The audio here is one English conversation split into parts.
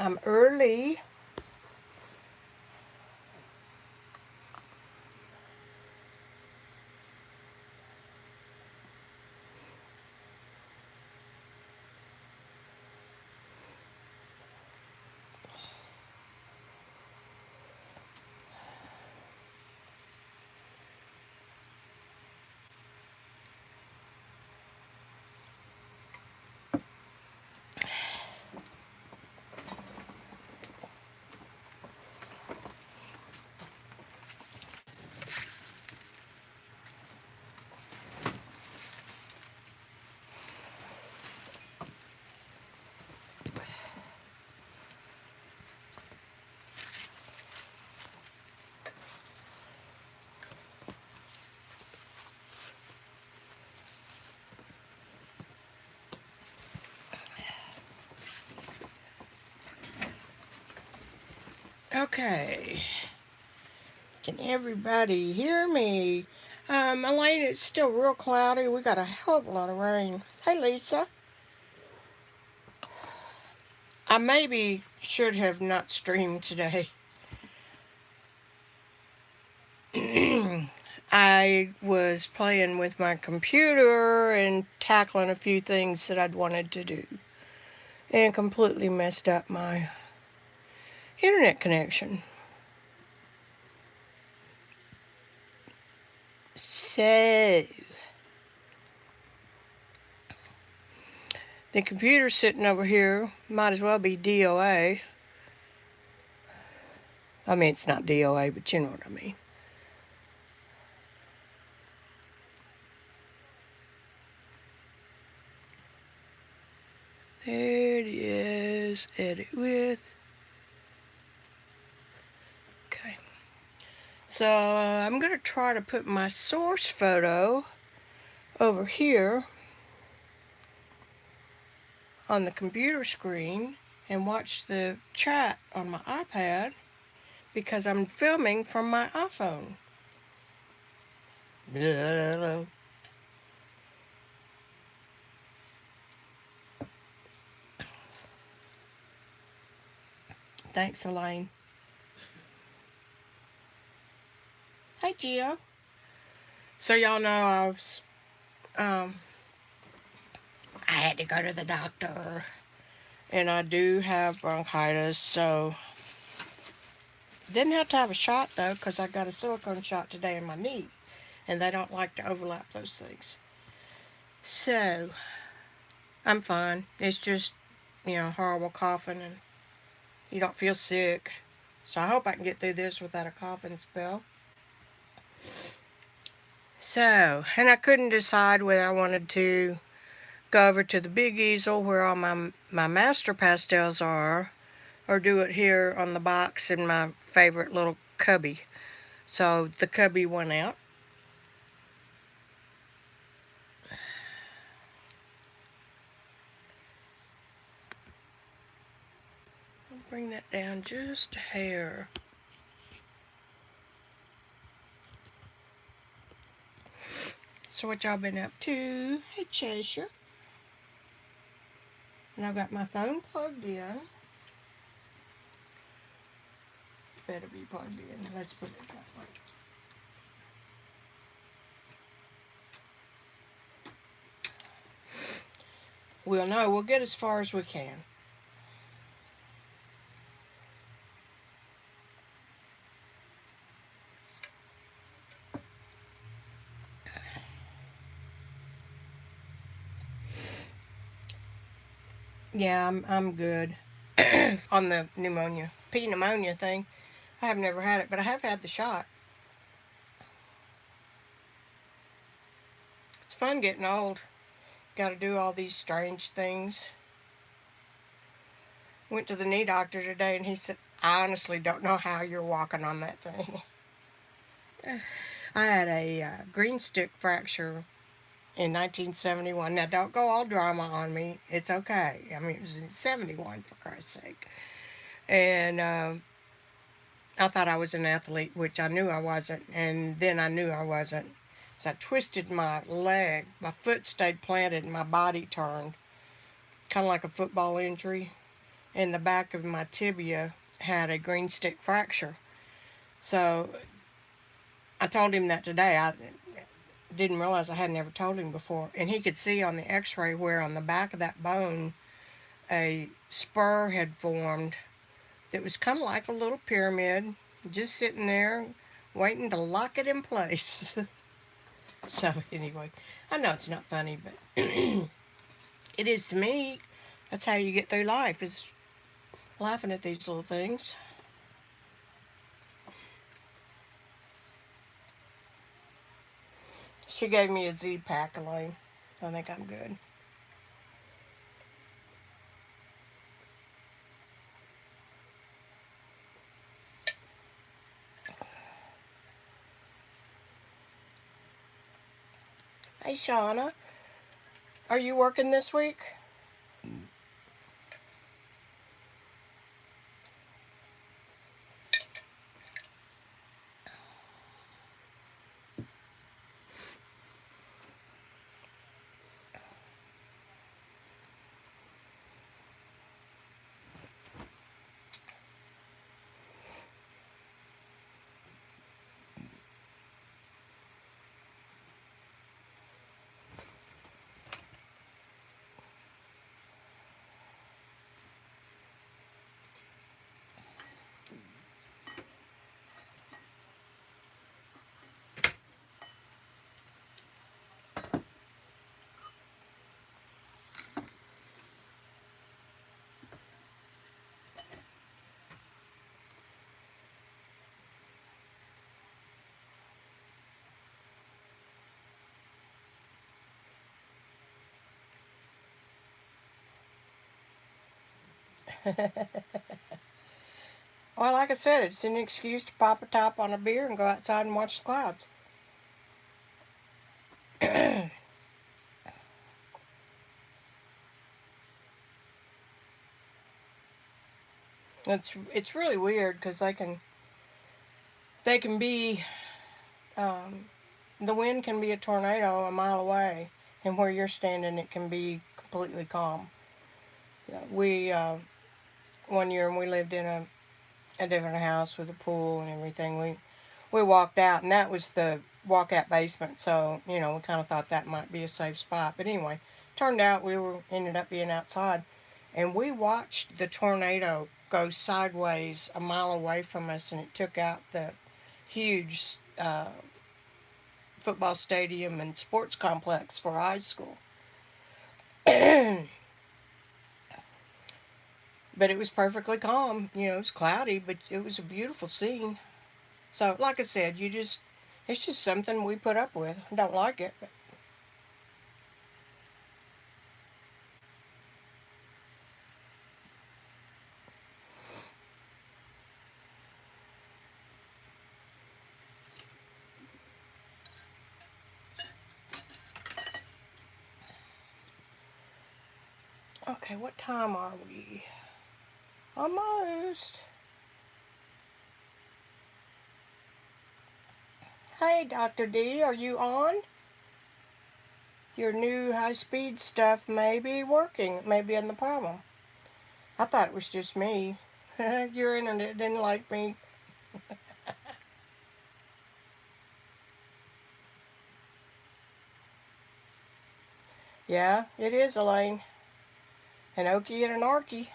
I'm early. Okay. Can everybody hear me? Elaine, it's still real cloudy. We got a hell of a lot of rain. Hey, Lisa. I maybe should have not streamed today. I was playing with my computer and tackling a few things that I'd wanted to do, and completely messed up my internet connection. So, the computer sitting over here might as well be DOA. I mean, it's not DOA, but you know what I mean. There it is. Edit with. Okay. So I'm going to try to put my source photo over here on the computer screen and watch the chat on my iPad because I'm filming from my iPhone. Blah. Thanks, Elaine. Hey, Gio. So y'all know I had to go to the doctor, and I do have bronchitis, so didn't have to have a shot though, because I got a silicone shot today in my knee, and they don't like to overlap those things. So I'm fine. It's just, horrible coughing, and you don't feel sick. So I hope I can get through this without a coughing spell. So, and I couldn't decide whether I wanted to go over to the big easel where all my master pastels are, or do it here on the box in my favorite little cubby. So the cubby went out. I'll bring that down just a hair. So what y'all been up to? Hey, Cheshire. And I've got my phone plugged in. Better be plugged in. Let's put it that way. We'll know. We'll get as far as we can. Yeah, I'm good on the pneumonia thing. I have never had it, but I have had the shot. It's fun getting old. Got to do all these strange things. Went to the knee doctor today, and he said, "I honestly don't know how you're walking on that thing." I had a green stick fracture in 1971. Now, don't go all drama on me. It's okay. I mean, it was in 71, for Christ's sake. And I thought I was an athlete, which I knew I wasn't. And then I knew I wasn't. So I twisted my leg. My foot stayed planted and my body turned, kind of like a football injury. And the back of my tibia had a green stick fracture. So I told him that today. I didn't realize I hadn't ever told him before. And he could see on the x-ray where on the back of that bone a spur had formed that was kind of like a little pyramid, just sitting there waiting to lock it in place. So anyway, I know it's not funny, but it is to me. That's how you get through life, is laughing at these little things. She gave me a Z-Pack, Elaine. I think I'm good. Hey, Shauna, are you working this week? Well, like I said, it's an excuse to pop a top on a beer and go outside and watch the clouds. It's really weird because they can be um, the wind can be a tornado a mile away, and where you're standing, it can be completely calm. Yeah, we one year when we lived in a different house with a pool and everything, we walked out, and that was the walkout basement. So we kind of thought that might be a safe spot. But anyway, turned out we were ended up being outside, and we watched the tornado go sideways a mile away from us, and it took out the huge football stadium and sports complex for high school. But it was perfectly calm. It was cloudy, but it was a beautiful scene. So, like I said, it's just something we put up with. I don't like it, but okay, what time are we? Almost. Hey, Dr. D, are you on? Your new high-speed stuff may be working, it may be in the problem. I thought it was just me. Your internet didn't like me. Yeah, it is, Elaine. An okie and an arky.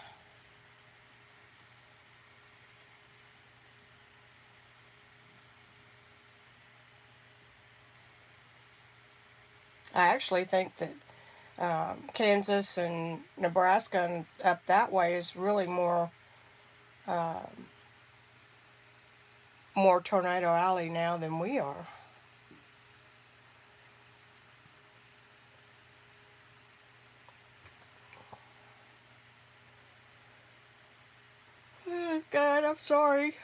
I actually think that Kansas and Nebraska and up that way is really uh, more Tornado Alley now than we are. Oh, God, I'm sorry.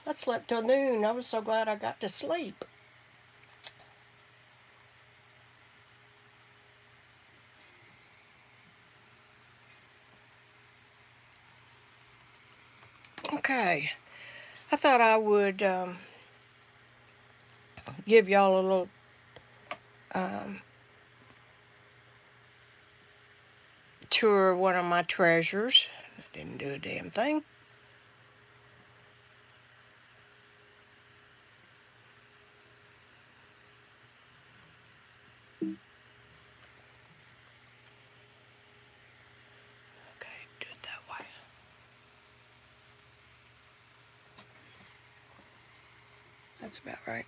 I slept till noon. I was so glad I got to sleep. Okay, I thought I would give y'all a little um, tour of one of my treasures. I didn't do a damn thing. Okay, do it that way. That's about right.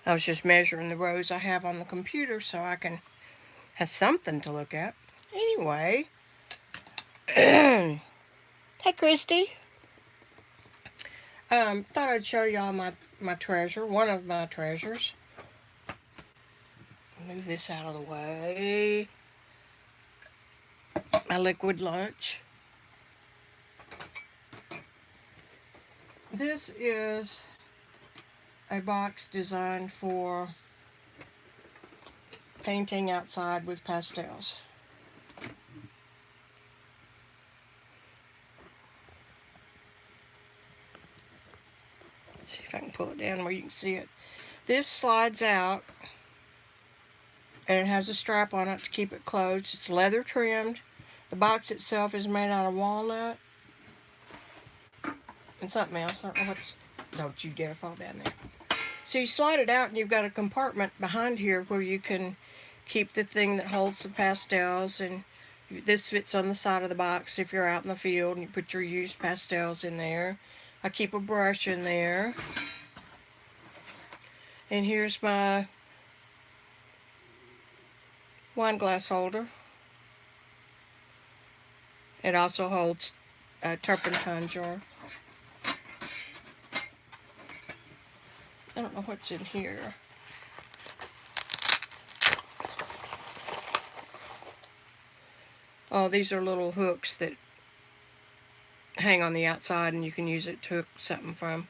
I was just measuring the rows I have on the computer so I can have something to look at. Anyway, hey Christy. Thought I'd show y'all my treasure, one of my treasures. Move this out of the way. My liquid lunch. This is a box designed for painting outside with pastels. Let's see if I can pull it down where you can see it. This slides out and it has a strap on it to keep it closed. It's leather trimmed. The box itself is made out of walnut and something else. I don't know what's... Don't you dare fall down there. So you slide it out and you've got a compartment behind here where you can keep the thing that holds the pastels, and this fits on the side of the box if you're out in the field and you put your used pastels in there. I keep a brush in there. And here's my wine glass holder. It also holds a turpentine jar. I don't know what's in here. Oh, these are little hooks that hang on the outside and you can use it to hook something from.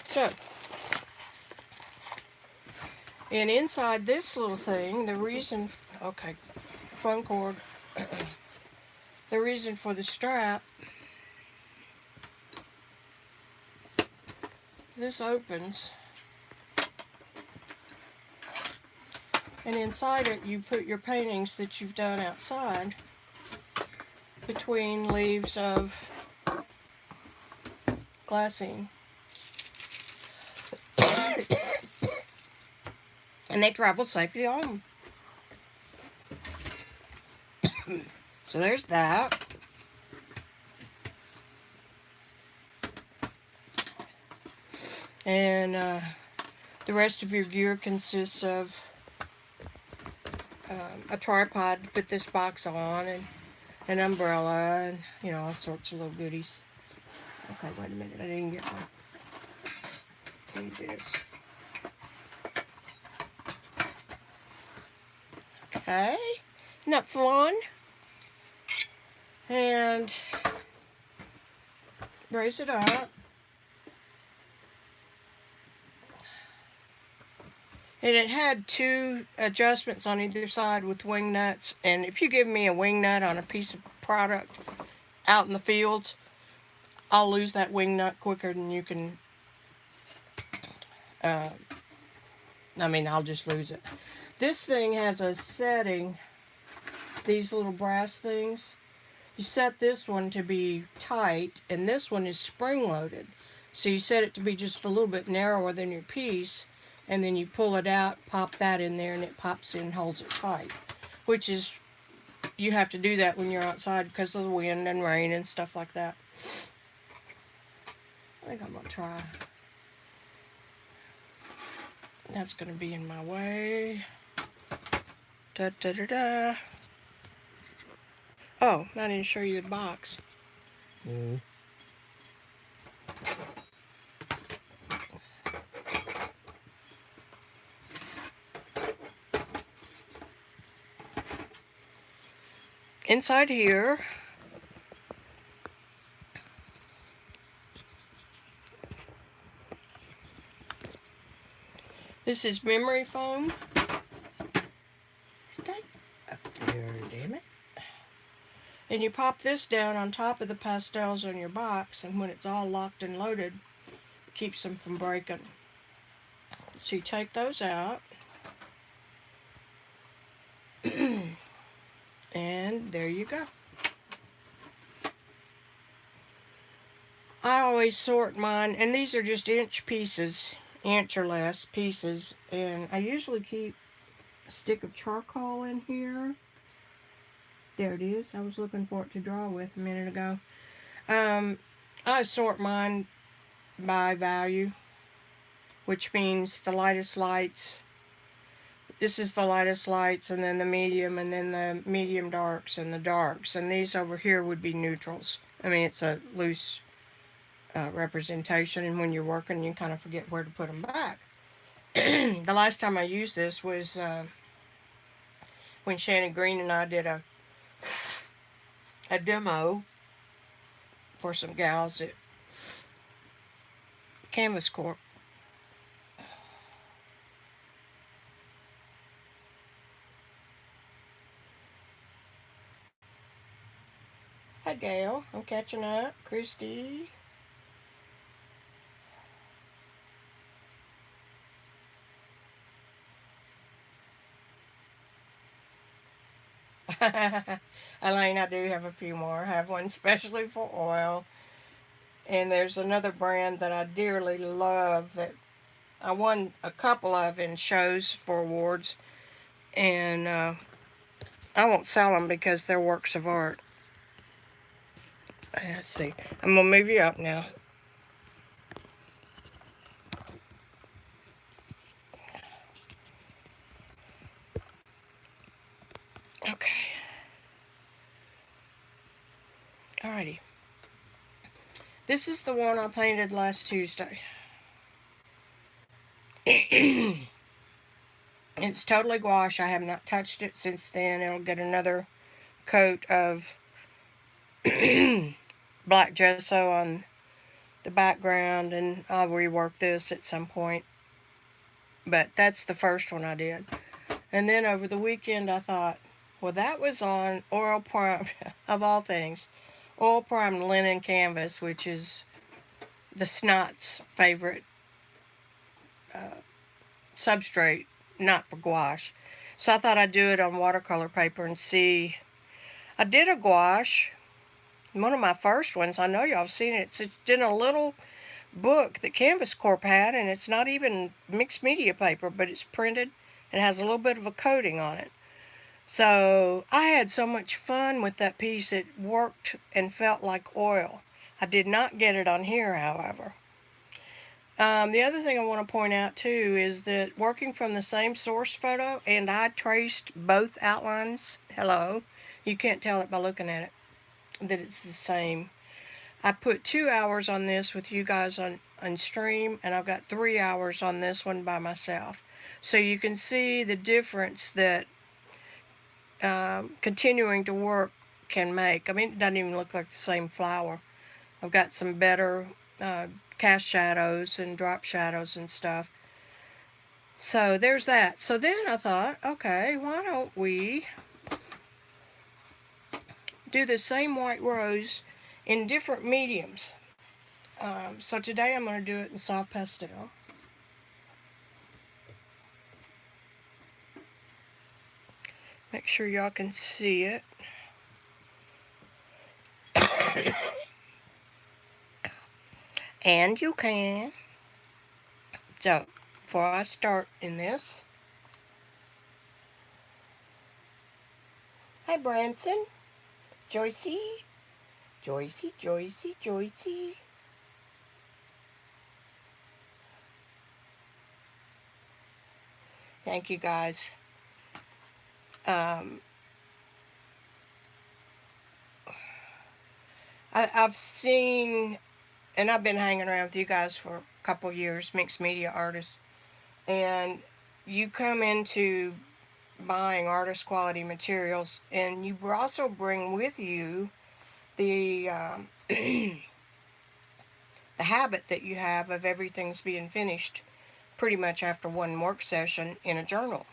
So, and inside this little thing, the reason, okay, phone cord, the reason for the strap, this opens, and inside it you put your paintings that you've done outside between leaves of glassine. And they travel safely home. So there's that. And the rest of your gear consists of a tripod to put this box on, and an umbrella, and you know, all sorts of little goodies. Okay, wait a minute, I didn't get my... Need this. Okay, isn't that fun? And raise it up. And it had two adjustments on either side with wing nuts. And if you give me a wing nut on a piece of product out in the fields, I'll lose that wing nut quicker than you can. I'll just lose it. This thing has a setting, these little brass things. You set this one to be tight, and this one is spring-loaded. So you set it to be just a little bit narrower than your piece, and then you pull it out, pop that in there, and it pops in and holds it tight. Which is, you have to do that when you're outside because of the wind and rain and stuff like that. I think I'm going to try. That's going to be in my way. Da da da da. Oh, I didn't show you the box. Inside here, this is memory foam. Stay up there, damn it. And you pop this down on top of the pastels on your box, and when it's all locked and loaded, it keeps them from breaking. So you take those out. And there you go. I always sort mine, and these are just inch pieces, inch or less pieces, and I usually keep a stick of charcoal in here. There it is. I was looking for it to draw with a minute ago. I sort mine by value, which means the lightest lights. This is the lightest lights, and then the medium, and then the medium darks, and the darks. And these over here would be neutrals. I mean, it's a loose representation, and when you're working, you kind of forget where to put them back. The last time I used this was when Shannon Green and I did a demo for some gals at Canvas Corp. Hi, Gail. I'm catching up. Christy. Elaine, I do have a few more. I have one especially for oil. And there's another brand that I dearly love that I won a couple of in shows for awards. And I won't sell them because they're works of art. Let's see. I'm going to move you up now. Okay. Alrighty. This is the one I painted last Tuesday. It's totally gouache. I have not touched it since then. It'll get another coat of black gesso on the background, and I'll rework this at some point. But that's the first one I did. And then over the weekend I thought, well, that was on oil primed, of all things, oil primed linen canvas, which is the Snot's favorite substrate, not for gouache. So I thought I'd do it on watercolor paper and see. I did a gouache, one of my first ones. I know y'all have seen it. It's in a little book that Canvas Corp had, and it's not even mixed media paper, but it's printed and has a little bit of a coating on it. So I had so much fun with that piece. It worked and felt like oil. I did not get it on here, however. The other thing I want to point out too is that working from the same source photo, and I traced both outlines. Hello, you can't tell it by looking at it that it's the same. I put 2 hours on this with you guys on stream, and I've got 3 hours on this one by myself. So you can see the difference that continuing to work can make. I mean, it doesn't even look like the same flower. I've got some better cast shadows and drop shadows and stuff. So there's that. So then I thought, okay, why don't we do the same white rose in different mediums. So today I'm going to do it in soft pastel. Make sure y'all can see it. And you can. So, before I start in this. Hi, Branson. Joycey. Joycey, Joycey, Joycey. Thank you, guys. Um, I've seen, and I've been hanging around with you guys for a couple years, mixed media artists, and you come into buying artist quality materials, and you also bring with you the the habit that you have of everything's being finished pretty much after one work session in a journal.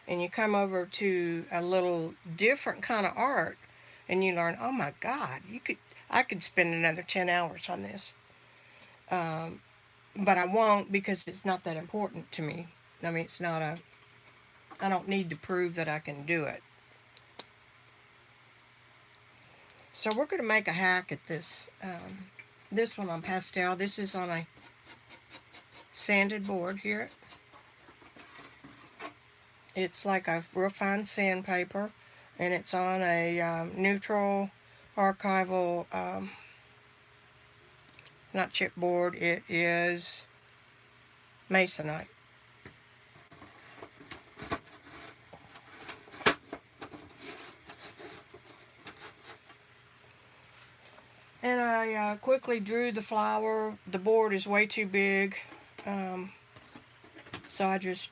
And you come over to a little different kind of art, and you learn, oh my God, I could spend another 10 hours on this. But I won't, because it's not that important to me. I mean, I don't need to prove that I can do it. So we're going to make a hack at this. This one on Pastel. This is on a sanded board here. It's like a real fine sandpaper, and it's on a neutral archival, not chipboard, it is masonite. And I quickly drew the flower. The board is way too big, so I just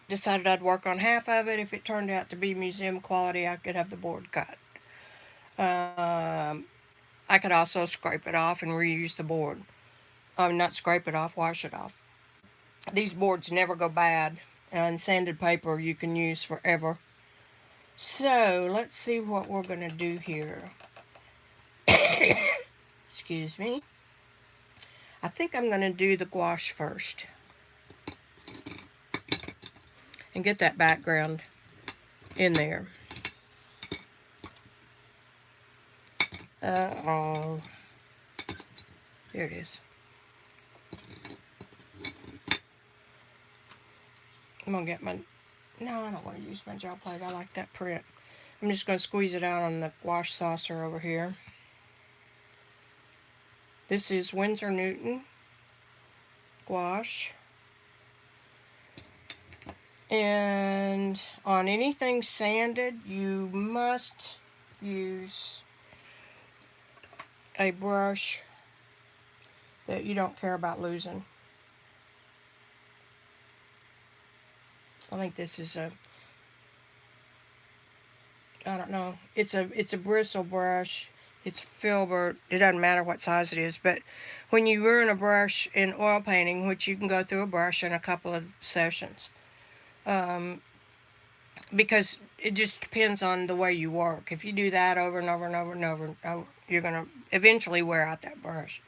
decided I'd work on half of it. If it turned out to be museum quality, I could have the board cut. I could also scrape it off and reuse the board. Not scrape it off, wash it off. These boards never go bad, and sanded paper you can use forever. So let's see what we're going to do here. Excuse me. I think I'm going to do the gouache first and get that background in there. Uh-oh. There it is. I'm going to get my... No, I don't want to use my gel plate. I like that print. I'm just going to squeeze it out on the gouache saucer over here. This is Winsor Newton gouache. And on anything sanded, you must use a brush that you don't care about losing. I think this is a, I don't know, it's a bristle brush. It's filbert. It doesn't matter what size it is, but when you ruin a brush in oil painting, which you can go through a brush in a couple of sessions, because it just depends on the way you work. If you do that over and over and over and over and over, you're going to eventually wear out that brush.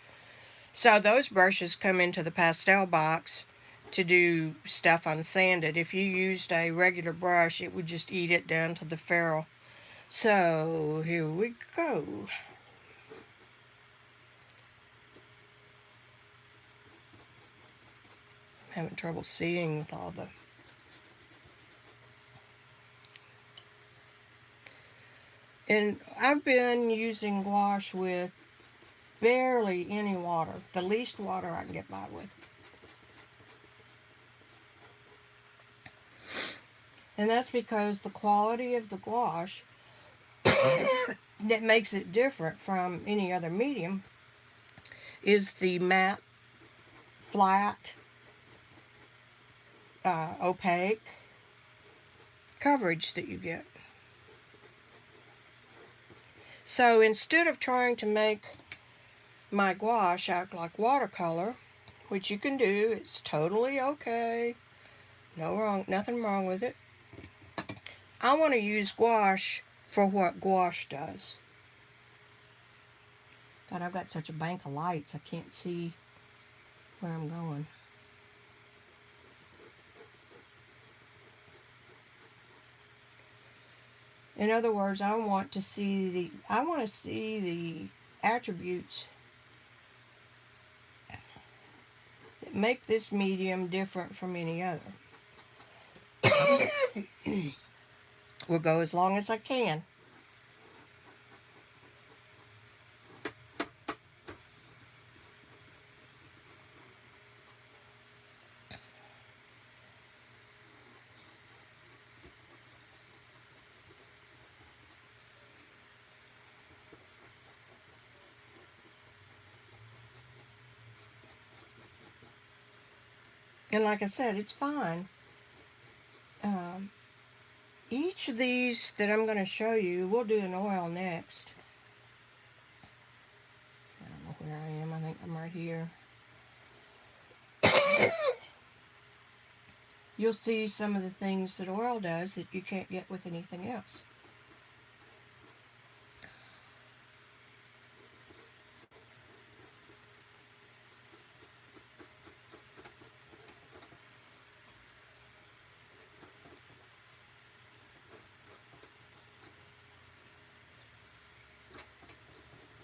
So those brushes come into the pastel box to do stuff unsanded. If you used a regular brush, it would just eat it down to the ferrule. So here we go. I'm having trouble seeing with all the... And I've been using gouache with barely any water. The least water I can get by with. And that's because the quality of the gouache that makes it different from any other medium is the matte, flat, opaque coverage that you get. So instead of trying to make my gouache act like watercolor, which you can do, it's totally okay, nothing wrong with it, I want to use gouache for what gouache does. God, I've got such a bank of lights, I can't see where I'm going. In other words, I want to see the attributes that make this medium different from any other. We'll go as long as I can. And like I said, it's fine. Each of these that I'm going to show you, we'll do an oil next. I don't know where I am. I think I'm right here. You'll see some of the things that oil does that you can't get with anything else.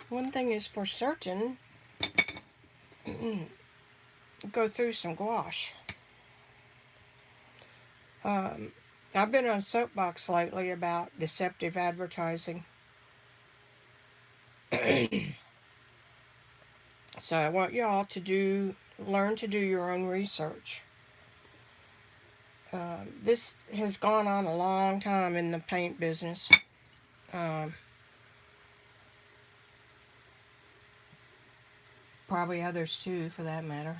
One thing is for certain, go through some gouache. I've been on a soapbox lately about deceptive advertising. So I want y'all to learn to do your own research. This has gone on a long time in the paint business. Probably others too, for that matter.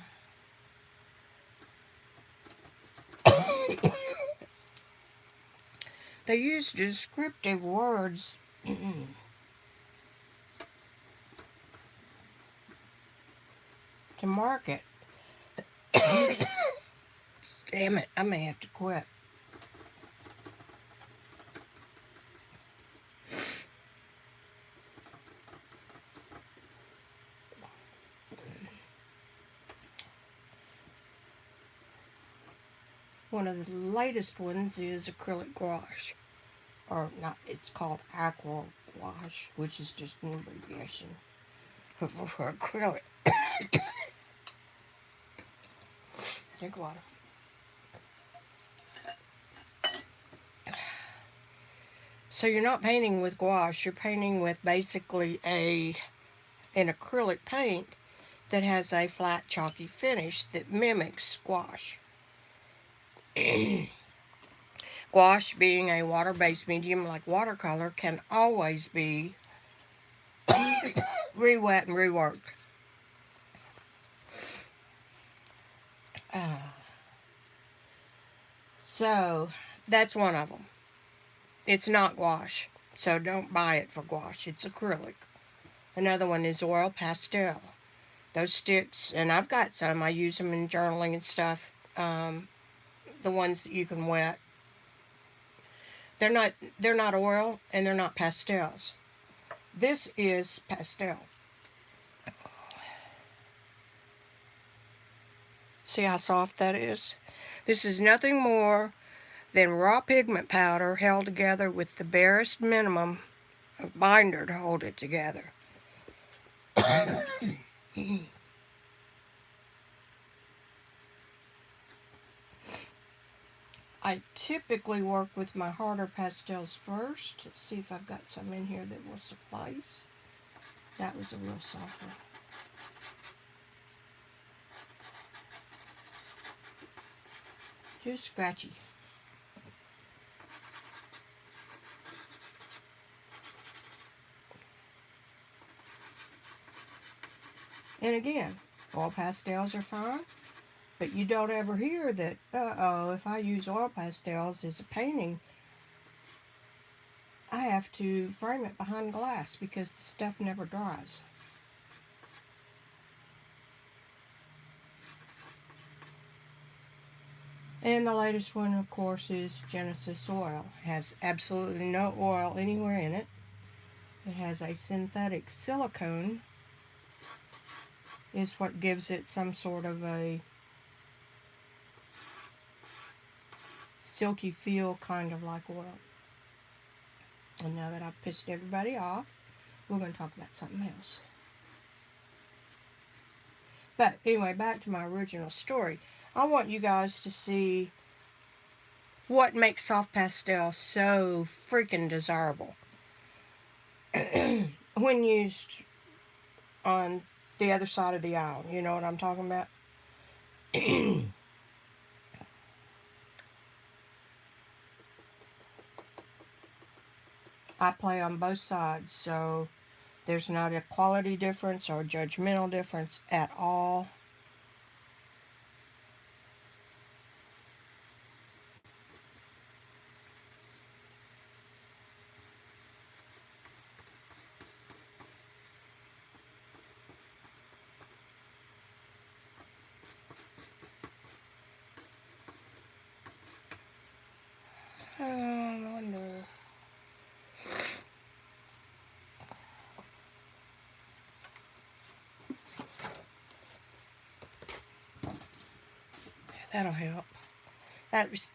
They use descriptive words to market. Damn it, I may have to quit. One of the latest ones is acrylic gouache. Or not, it's called aqua gouache, which is just an abbreviation for acrylic. Drink water. So you're not painting with gouache, you're painting with basically an acrylic paint that has a flat chalky finish that mimics gouache. Gouache, being a water-based medium like watercolor, can always be re-wet and reworked. So that's one of them. It's not gouache, so don't buy it for gouache. It's acrylic. Another one is oil pastel. Those sticks, and I've got some. I use them in journaling and stuff. The ones that you can wet. They're not oil, and they're not pastels. This is pastel. See how soft that is? This is nothing more than raw pigment powder held together with the barest minimum of binder to hold it together. I typically work with my harder pastels first. Let's see if I've got some in here that will suffice. That was a real soft one. Just scratchy. And again, oil pastels are fine, but you don't ever hear that, if I use oil pastels as a painting, I have to frame it behind glass because the stuff never dries. And the latest one, of course, is Genesis oil. It has absolutely no oil anywhere in it. It has a synthetic silicone, is what gives it some sort of a silky feel, kind of like oil. And now that I've pissed everybody off, we're going to talk about something else. But anyway, back to my original story. I want you guys to see what makes soft pastel so freaking desirable when used on the other side of the aisle. You know what I'm talking about? I play on both sides, so there's not a quality difference or judgmental difference at all. I wonder. That'll help.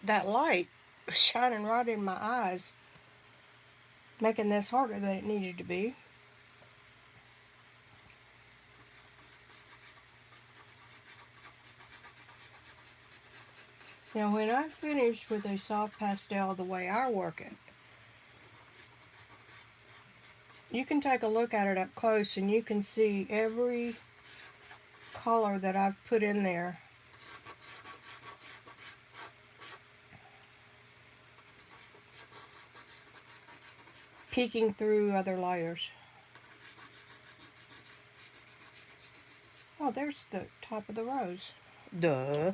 That light was shining right in my eyes, making this harder than it needed to be. Now when I finish with a soft pastel the way I work it, you can take a look at it up close and you can see every color that I've put in there. Peeking through other layers. Oh, there's the top of the rose. Duh.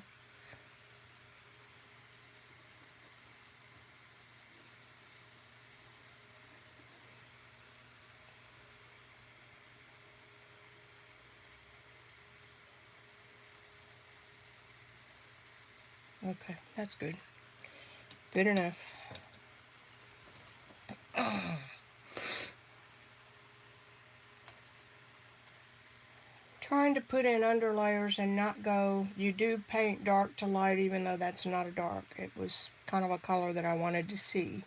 Okay, that's good. Good enough. Trying to put in under layers and not go, you do paint dark to light even though that's not a dark. It was kind of a color that I wanted to see.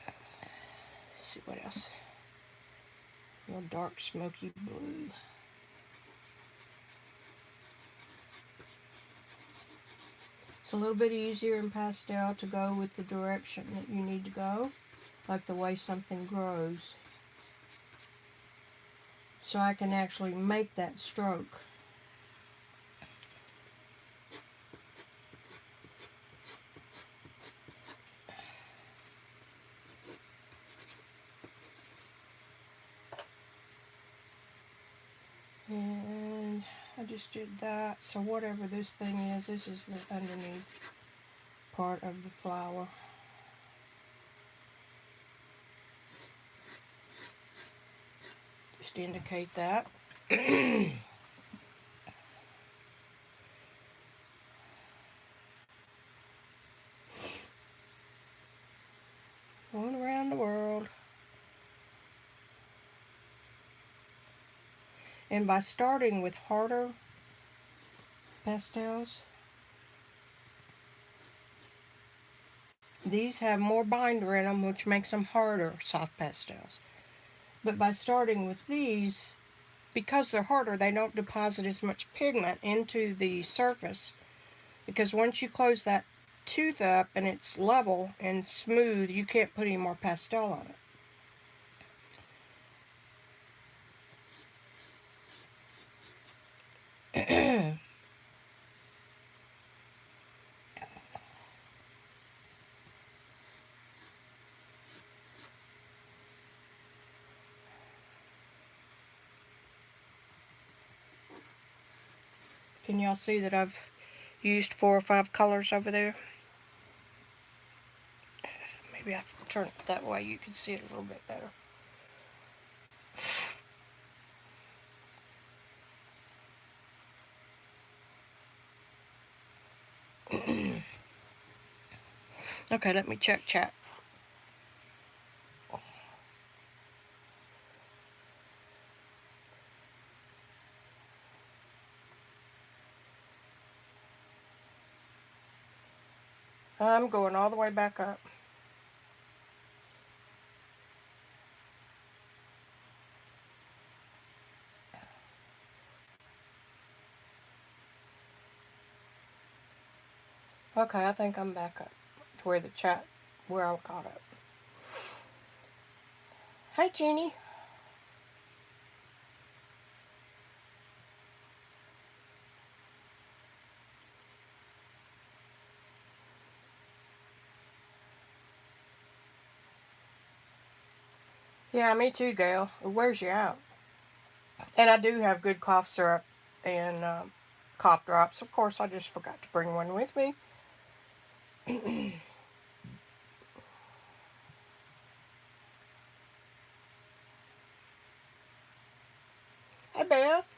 Let's see what else. Real dark smoky blue. It's a little bit easier in pastel to go with the direction that you need to go, like the way something grows. So I can actually make that stroke. And I just did that. So whatever this thing is, this is the underneath part of the flower. Just indicate that. Going around the world. And by starting with harder pastels, these have more binder in them, which makes them harder soft pastels. But by starting with these, because they're harder, they don't deposit as much pigment into the surface. Because once you close that tooth up and it's level and smooth, you can't put any more pastel on it. Can y'all see that I've used 4 or 5 colors over there? Maybe I can turn it that way you can see it a little bit better. Okay, let me check chat. I'm going all the way back up. Okay, I think I'm back up to where the chat, where I caught up. Hi, Jeannie. Yeah, me too, Gail. It wears you out. And I do have good cough syrup and cough drops. Of course, I just forgot to bring one with me. Hi, Beth.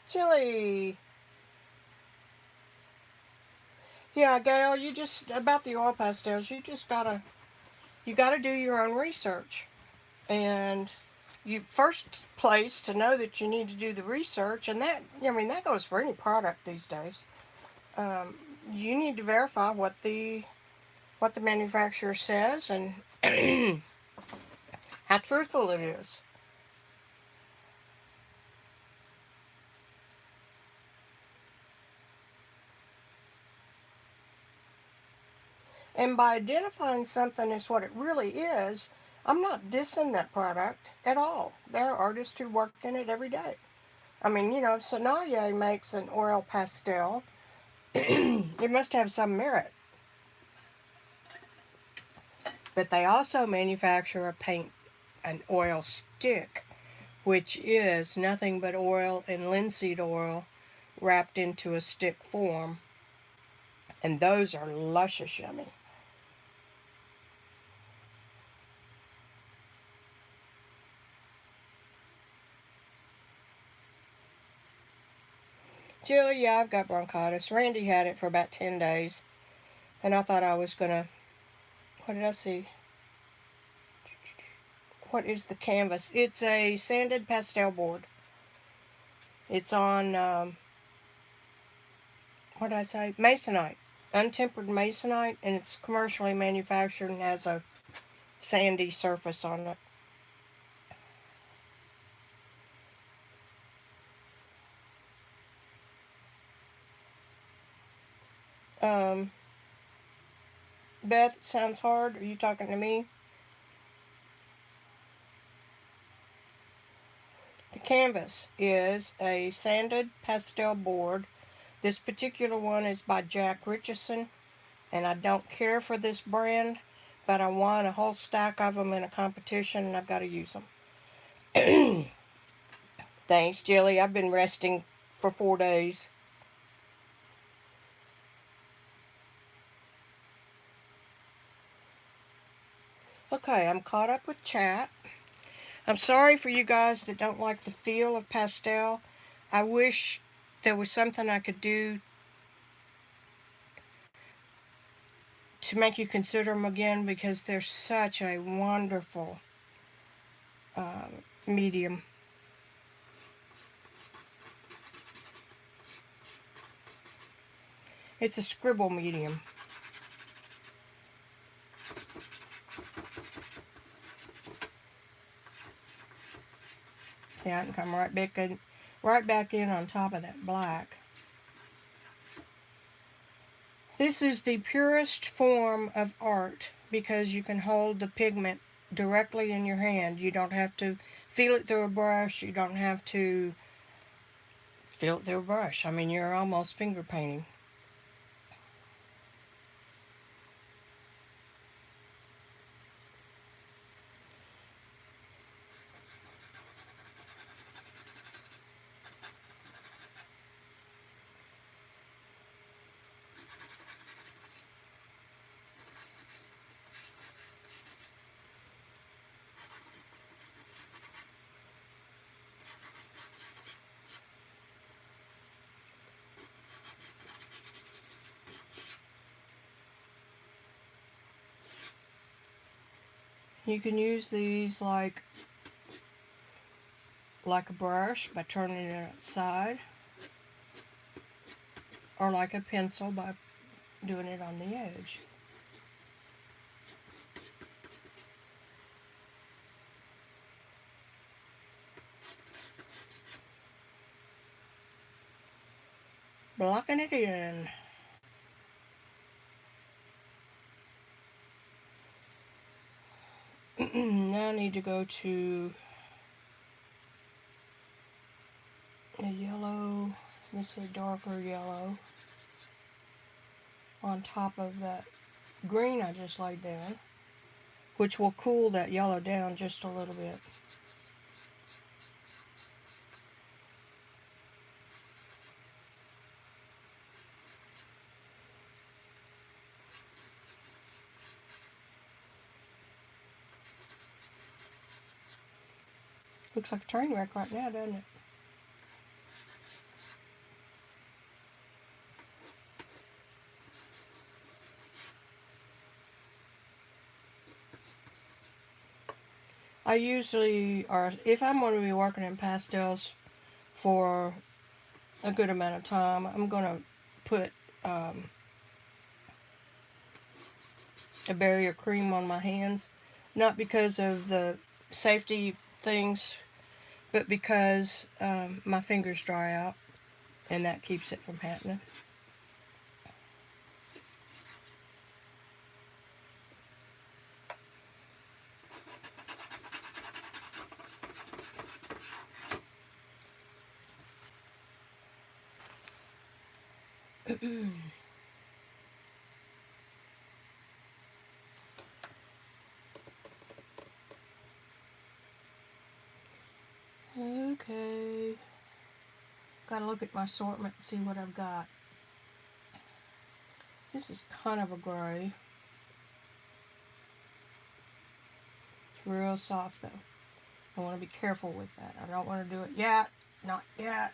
Chili. Yeah, Gail, you just, about the oil pastels, you gotta do your own research. And you, first place to know that you need to do the research, and that, I mean, that goes for any product these days. Um, you need to verify what the manufacturer says and how truthful it is. And by identifying something as what it really is, I'm not dissing that product at all. There are artists who work in it every day. I mean, you know, if Sonalia makes an oil pastel, it must have some merit. But they also manufacture a paint, an oil stick, which is nothing but oil and linseed oil wrapped into a stick form. And those are luscious yummy. Julie, yeah, I've got bronchitis. Randy had it for about 10 days. And I thought I was going to, what did I see? What is the canvas? It's a sanded pastel board. It's on, what did I say? Masonite. Untempered masonite. And it's commercially manufactured and has a sandy surface on it. Um, Beth, it sounds hard. Are you talking to me? The canvas is a sanded pastel board. This particular one is by Jack Richardson, and I don't care for this brand, but I won a whole stack of them in a competition, and I've got to use them. Thanks, Jilly. I've been resting for 4 days. Okay, I'm caught up with chat. I'm sorry for you guys that don't like the feel of pastel. I wish there was something I could do to make you consider them again, because they're such a wonderful medium. It's a scribble medium. See, I can come right back in on top of that black. This is the purest form of art because you can hold the pigment directly in your hand. You don't have to feel it through a brush. You don't have to feel it through a brush. I mean, you're almost finger painting. You can use these like a brush by turning it outside, or like a pencil by doing it on the edge. Blocking it in. Now I need to go to a yellow, this is a darker yellow, on top of that green I just laid down, which will cool that yellow down just a little bit. Looks like a train wreck right now, doesn't it? I usually, or if I'm going to be working in pastels for a good amount of time, I'm going to put a barrier cream on my hands. Not because of the safety things, but because my fingers dry out, and that keeps it from happening. Okay. Gotta look at my assortment and see what I've got. This is kind of a gray. It's real soft though. I want to be careful with that. I don't want to do it yet. Not yet.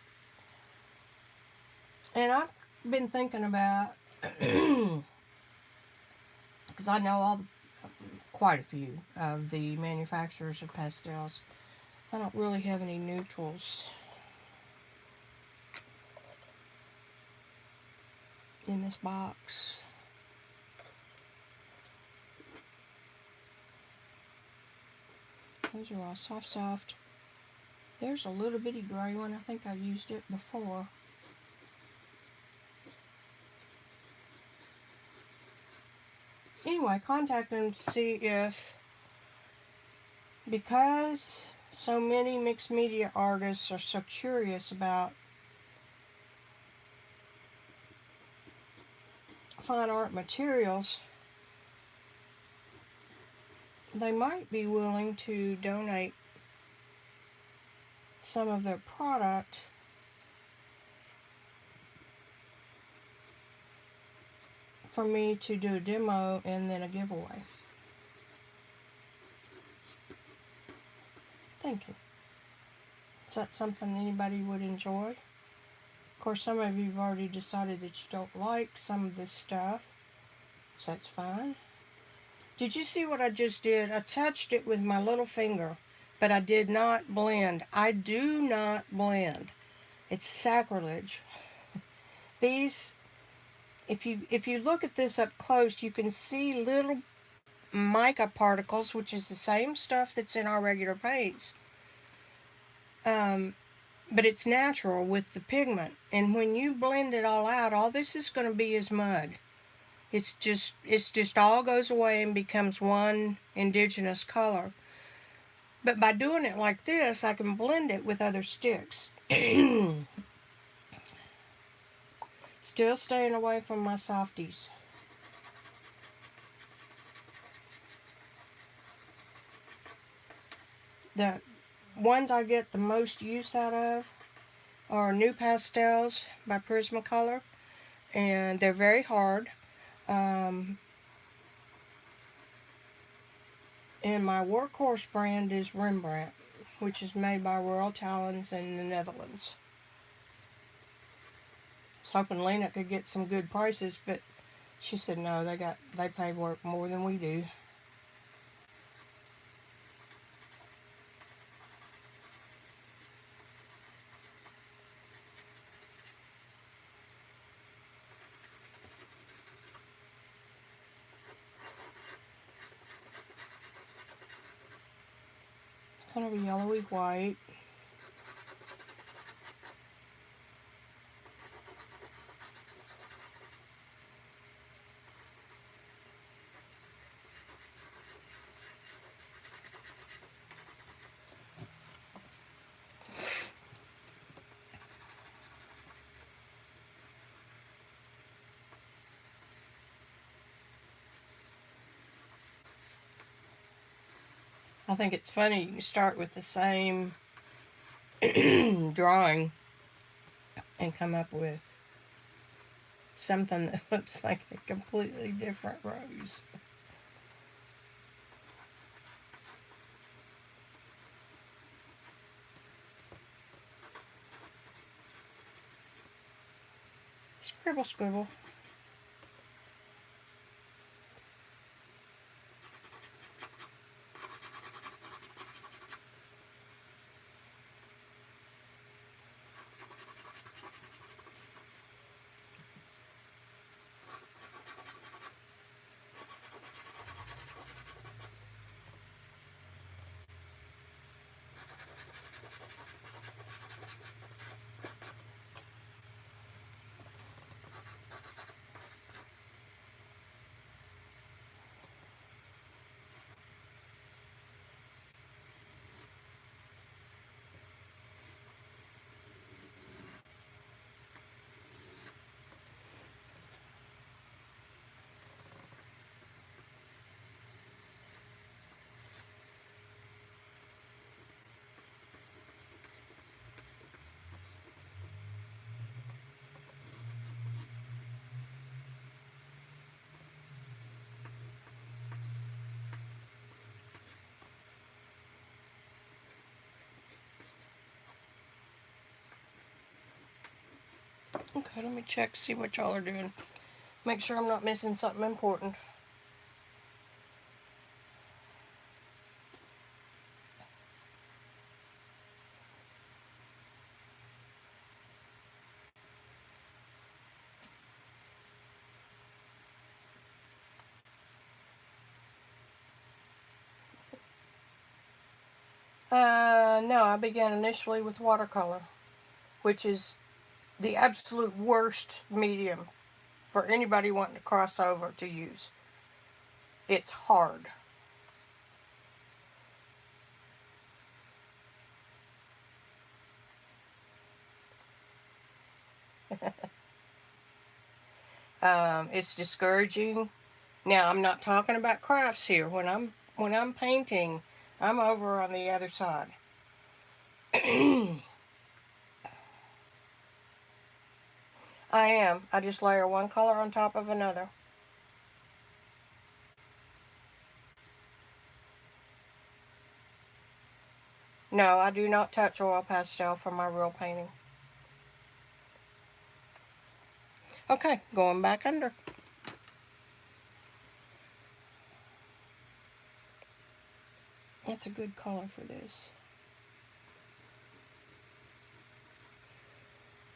And I've been thinking about, because I know quite a few of the manufacturers of pastels. I don't really have any neutrals in this box. Those are all soft. There's a little bitty gray one. I think I've used it before. Anyway, contact them to see if, because so many mixed media artists are so curious about fine art materials, they might be willing to donate some of their product for me to do a demo and then a giveaway. Thank you. Is that something anybody would enjoy? Of course, some of you have already decided that you don't like some of this stuff, so that's fine. Did you see what I just did? I touched it with my little finger, but I did not blend. I do not blend. It's sacrilege. These, if you look at this up close, you can see little mica particles, which is the same stuff that's in our regular paints. But it's natural with the pigment. And when you blend it all out, all this is going to be is mud. It's just all goes away and becomes one indigenous color. But by doing it like this, I can blend it with other sticks. Still staying away from my softies. The ones I get the most use out of are New Pastels by Prismacolor, and they're very hard. And my workhorse brand is Rembrandt, which is made by Royal Talens in the Netherlands. I was hoping Lena could get some good prices, but she said no, they pay more than we do. Kind of a yellowy white. I think it's funny, you can start with the same drawing and come up with something that looks like a completely different rose. Scribble, scribble. Okay, let me check, see what y'all are doing. Make sure I'm not missing something important. No, I began initially with watercolor, which is the absolute worst medium for anybody wanting to cross over to use. It's hard. It's discouraging. Now, I'm not talking about crafts here. When I'm painting, I'm over on the other side. I am. I just layer one color on top of another. No, I do not touch oil pastel for my real painting. Okay, going back under. That's a good color for this.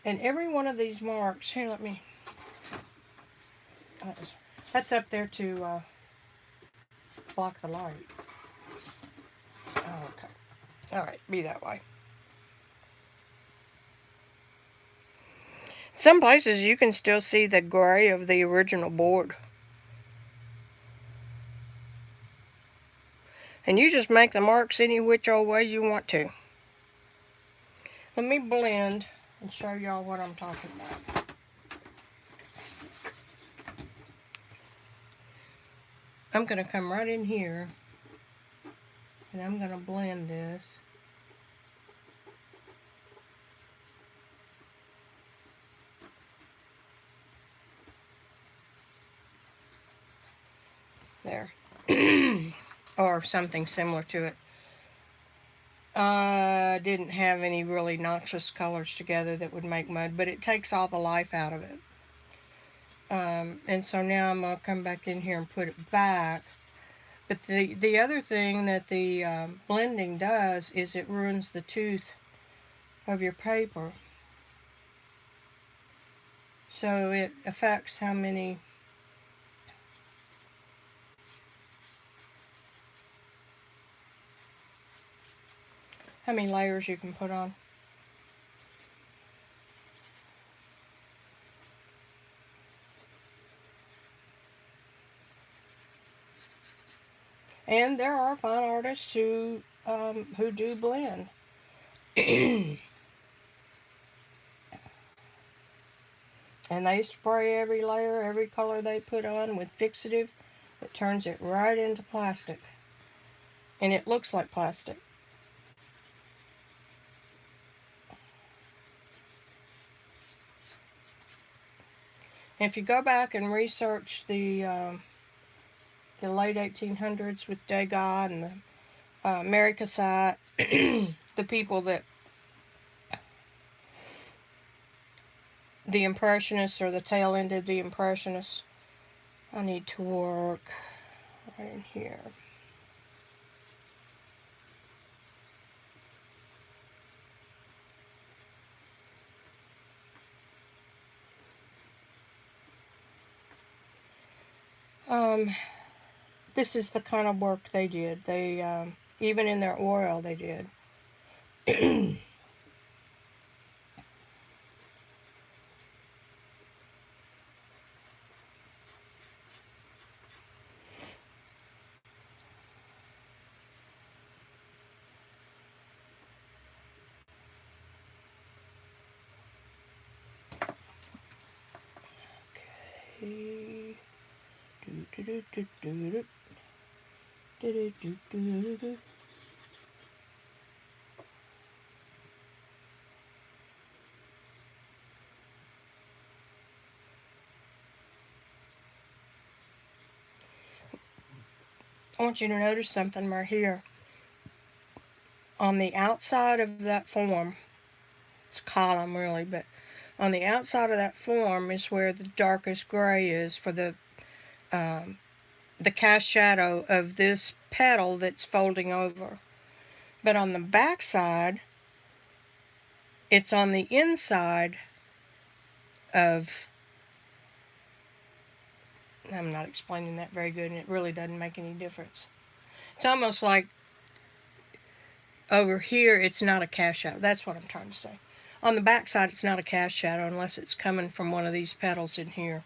And every one of these marks, here, let me, that's up there to block the light. Oh, okay. Alright, be that way. Some places you can still see the gray of the original board. And you just make the marks any which old way you want to. Let me blend and show y'all what I'm talking about. I'm going to come right in here and I'm going to blend this. There. Or something similar to it. I didn't have any really noxious colors together that would make mud, but it takes all the life out of it. And so now I'm going to come back in here and put it back. But the other thing that the blending does is it ruins the tooth of your paper. So it affects how many layers you can put on. And there are fine artists who do blend. And they spray every layer, every color they put on with fixative that turns it right into plastic. And it looks like plastic. And if you go back and research the late 1800s with Degas and the Mary Cassatt, the people that, the Impressionists or the tail end of the Impressionists. I need to work right in here. This is the kind of work they did. They, even in their oil, they did. Okay. I want you to notice something right here. On the outside of that form, it's a column really, but On the outside of that form is where the darkest gray is for the cast shadow of this petal that's folding over. But on the back side, it's on the inside of, I'm not explaining that very good, and it really doesn't make any difference. It's almost like over here, it's not a cast shadow. That's what I'm trying to say. On the back side, it's not a cast shadow unless it's coming from one of these petals in here.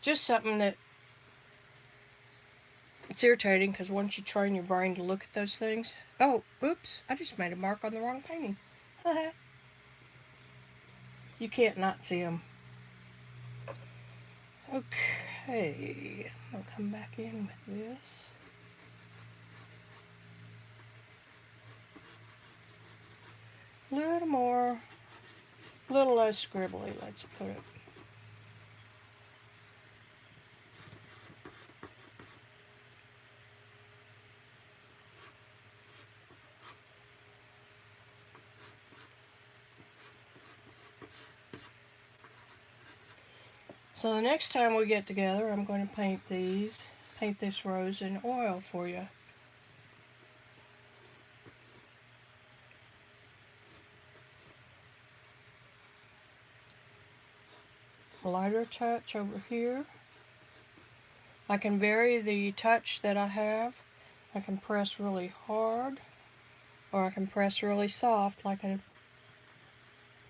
Just something that, it's irritating because once you train your brain to look at those things, oh, oops, I just made a mark on the wrong painting. You can't not see them. Okay, I'll come back in with this. A little more, a little less scribbly, let's put it. So the next time we get together, I'm going to paint this rose in oil for you. A lighter touch over here. I can vary the touch that I have. I can press really hard, or I can press really soft like a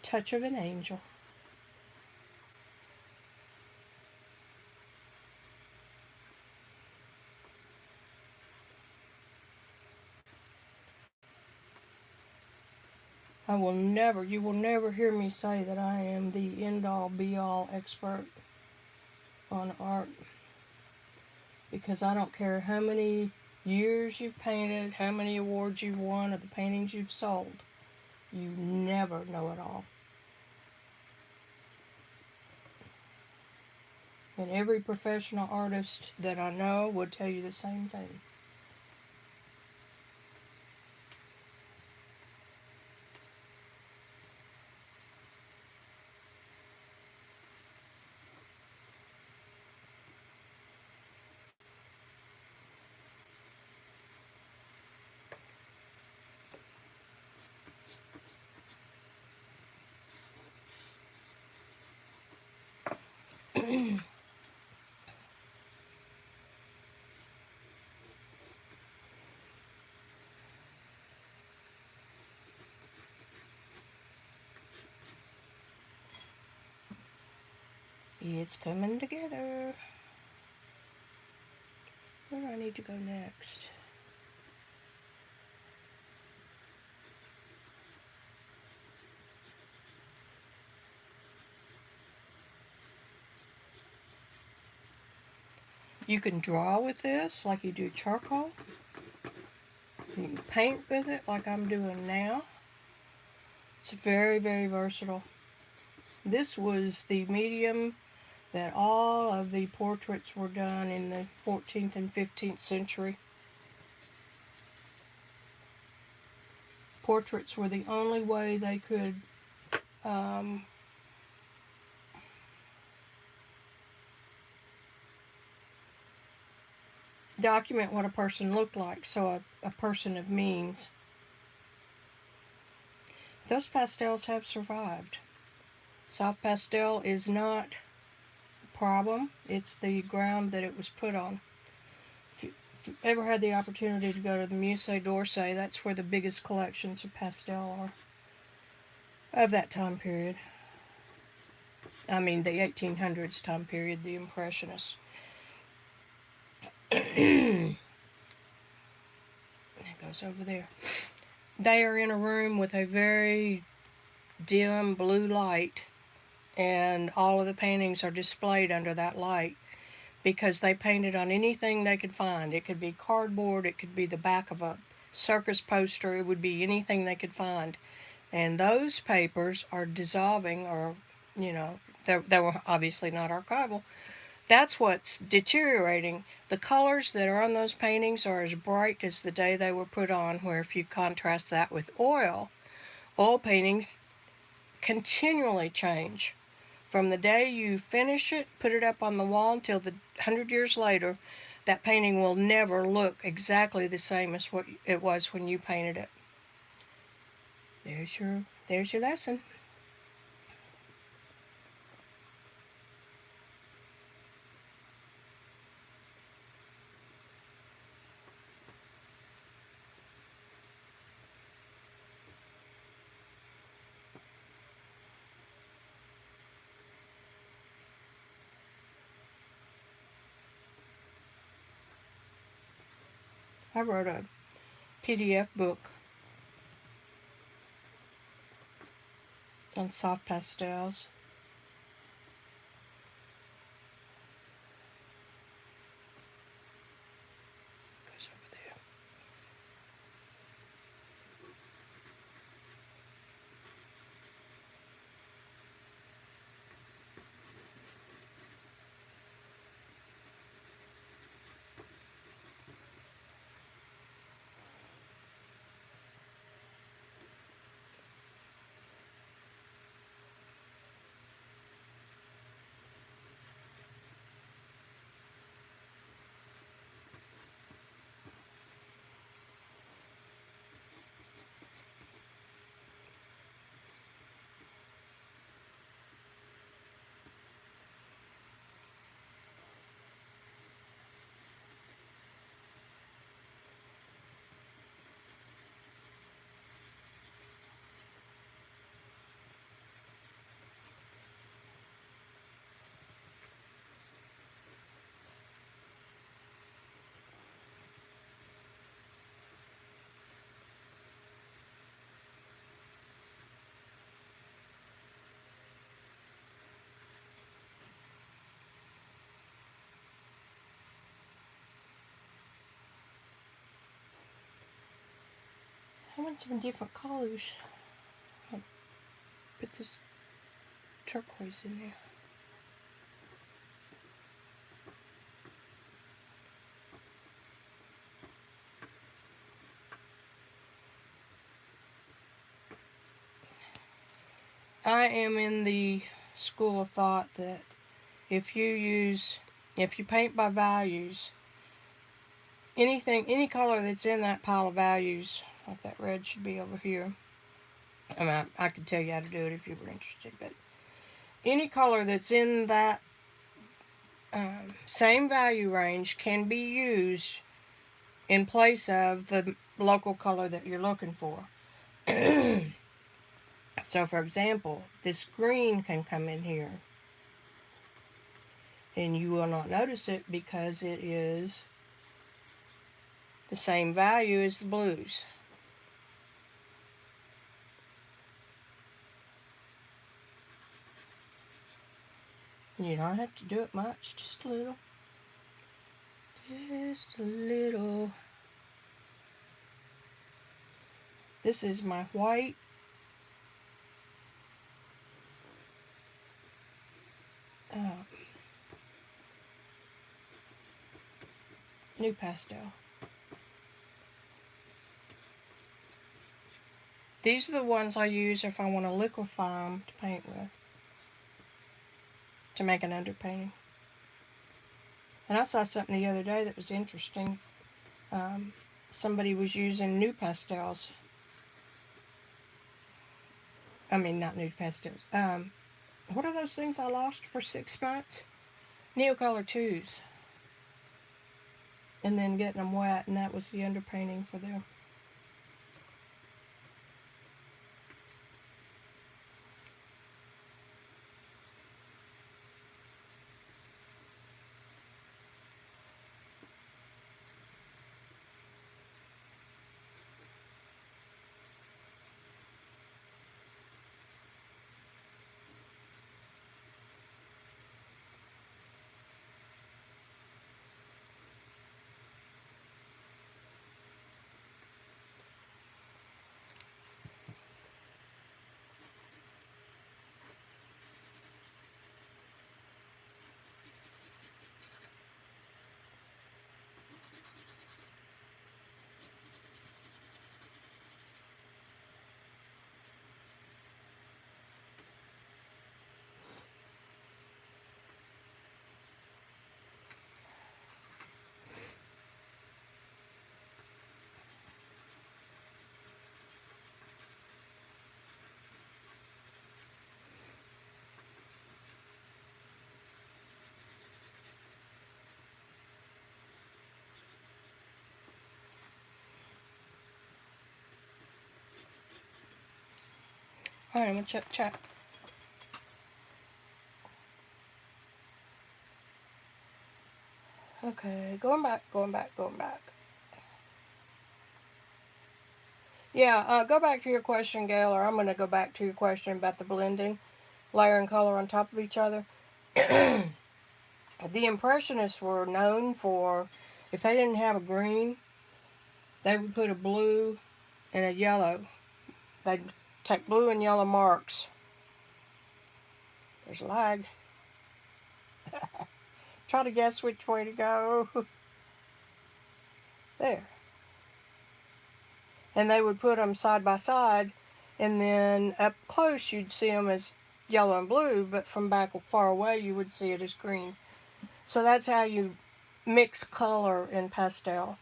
touch of an angel. You will never hear me say that I am the end-all be-all expert on art, because I don't care how many years you've painted, how many awards you've won, or the paintings you've sold. You never know it all. And every professional artist that I know would tell you the same thing. It's coming together. Where do I need to go next? You can draw with this like you do charcoal. You can paint with it like I'm doing now. It's very, very versatile. This was the medium that all of the portraits were done in the 14th and 15th century. Portraits were the only way they could document what a person looked like, so a person of means. Those pastels have survived. Soft pastel is not a problem, it's the ground that it was put on. If you ever had the opportunity to go to the Musée d'Orsay, that's where the biggest collections of pastel are of that time period. I mean the 1800s time period, the Impressionists. That goes over there. They are in a room with a very dim blue light, and all of the paintings are displayed under that light because they painted on anything they could find. It could be cardboard, it could be the back of a circus poster, it would be anything they could find. And those papers are dissolving, or, you know, they were obviously not archival. That's what's deteriorating. The colors that are on those paintings are as bright as the day they were put on, where if you contrast that with oil paintings continually change. From the day you finish it, put it up on the wall until 100 years later, that painting will never look exactly the same as what it was when you painted it. There's your lesson. I wrote a PDF book on soft pastels. Goes over there. I want some different colors. I'll put this turquoise in there. I am in the school of thought that if you paint by values, any color that's in that pile of values, like that red should be over here. I mean, I could tell you how to do it if you were interested, but any color that's in that same value range can be used in place of the local color that you're looking for. So, for example, this green can come in here, and you will not notice it because it is the same value as the blues. You don't have to do it much, just a little. Just a little. This is my white. New pastel. These are the ones I use if I want to liquefy them to paint with, to make an underpainting. And I saw something the other day that was interesting. Somebody was using new pastels. I mean, not new pastels. What are those things I lost for 6 months? Neocolor 2s. And then getting them wet, and that was the underpainting for them. Alright, I'm gonna check. Okay, going back. Yeah, go back to your question, Gail, or I'm gonna go back to your question about the blending, layer and color on top of each other. The Impressionists were known for, if they didn't have a green, they would put a blue and a yellow. They'd take blue and yellow marks. There's lag. Try to guess which way to go. There. And they would put them side by side, and then up close you'd see them as yellow and blue, but from back far away you would see it as green. So that's how you mix color in pastel.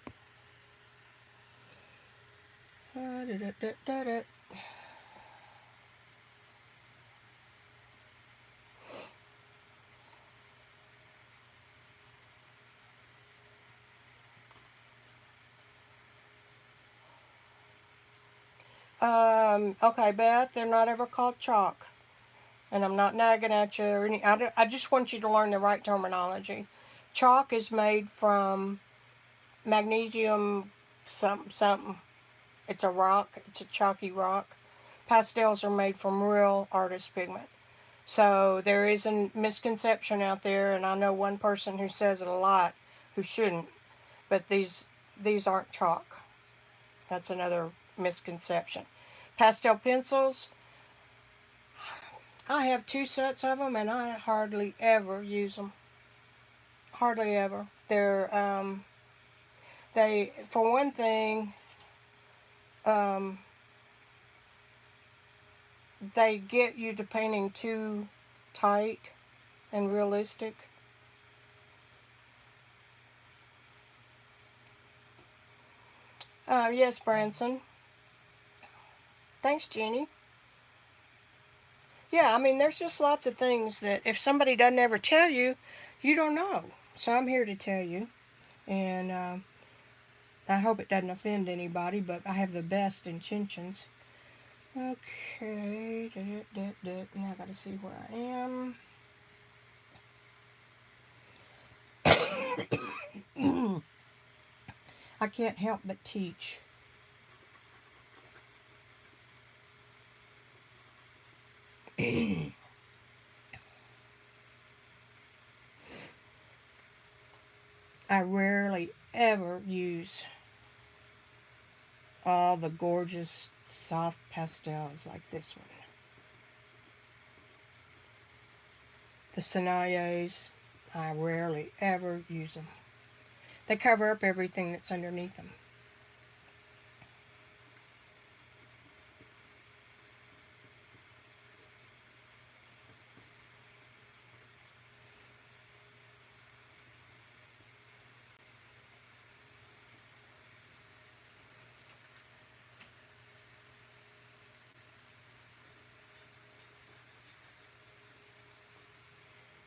Okay, Beth, they're not ever called chalk. And I'm not nagging at you or any. I just want you to learn the right terminology. Chalk is made from magnesium something. It's a rock. It's a chalky rock. Pastels are made from real artist pigment. So there is a misconception out there, and I know one person who says it a lot who shouldn't. But these aren't chalk. That's another misconception. Pastel pencils, I have 2 sets of them, and I hardly ever use them. Hardly ever. They, for one thing, they get you to painting too tight and realistic. Yes, Branson. Thanks, Jeannie. Yeah, I mean, there's just lots of things that if somebody doesn't ever tell you, you don't know. So I'm here to tell you. And I hope it doesn't offend anybody, but I have the best intentions. Okay. Now I gotta see where I am. I can't help but teach. I rarely ever use all the gorgeous soft pastels like this one. The Senneliers, I rarely ever use them. They cover up everything that's underneath them.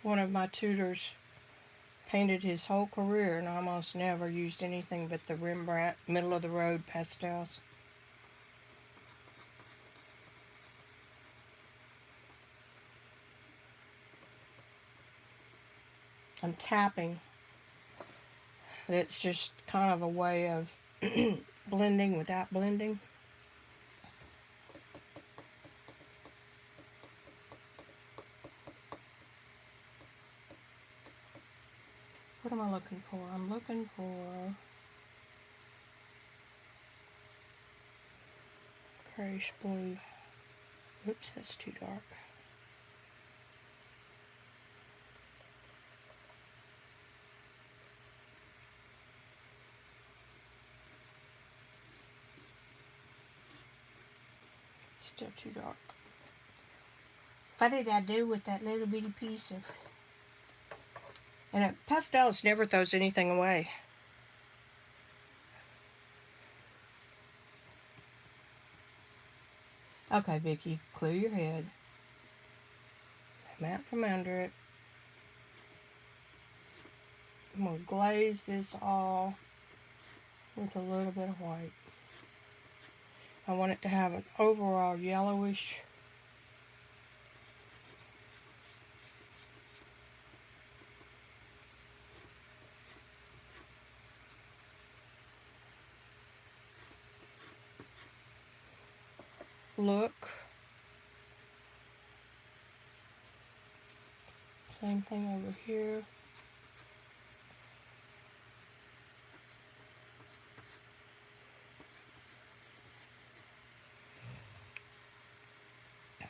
One of my tutors painted his whole career and almost never used anything but the Rembrandt middle-of-the-road pastels. I'm tapping. It's just kind of a way of blending without blending. What am I looking for? I'm looking for grayish blue. Oops, that's too dark. Still too dark. What did I do with that little bitty piece of... And pastels never throws anything away. Okay, Vicki, clear your head. Come out from under it. I'm going to glaze this all with a little bit of white. I want it to have an overall yellowish look. Same thing over here. I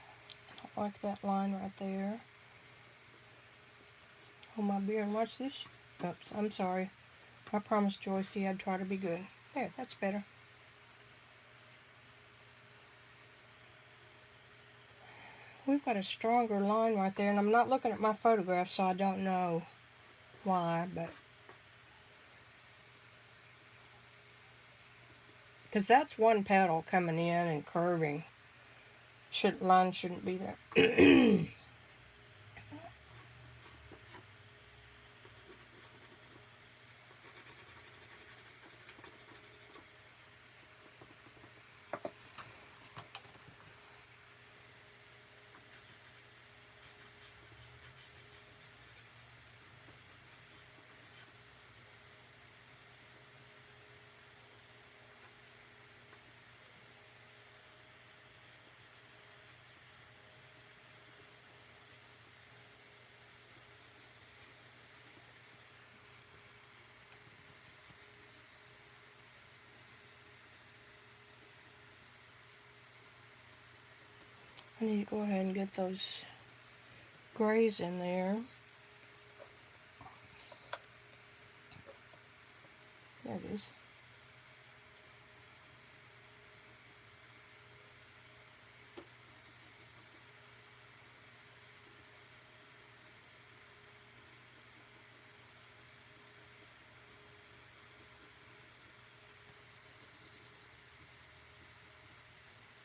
don't like that line right there. Hold my beer and watch this. Oops, I'm sorry. I promised Joycey I'd try to be good. There, that's better. We've got a stronger line right there, and I'm not looking at my photograph, so I don't know why, but because that's one petal coming in and curving. Line shouldn't be there. I need to go ahead and get those grays in there. There it is.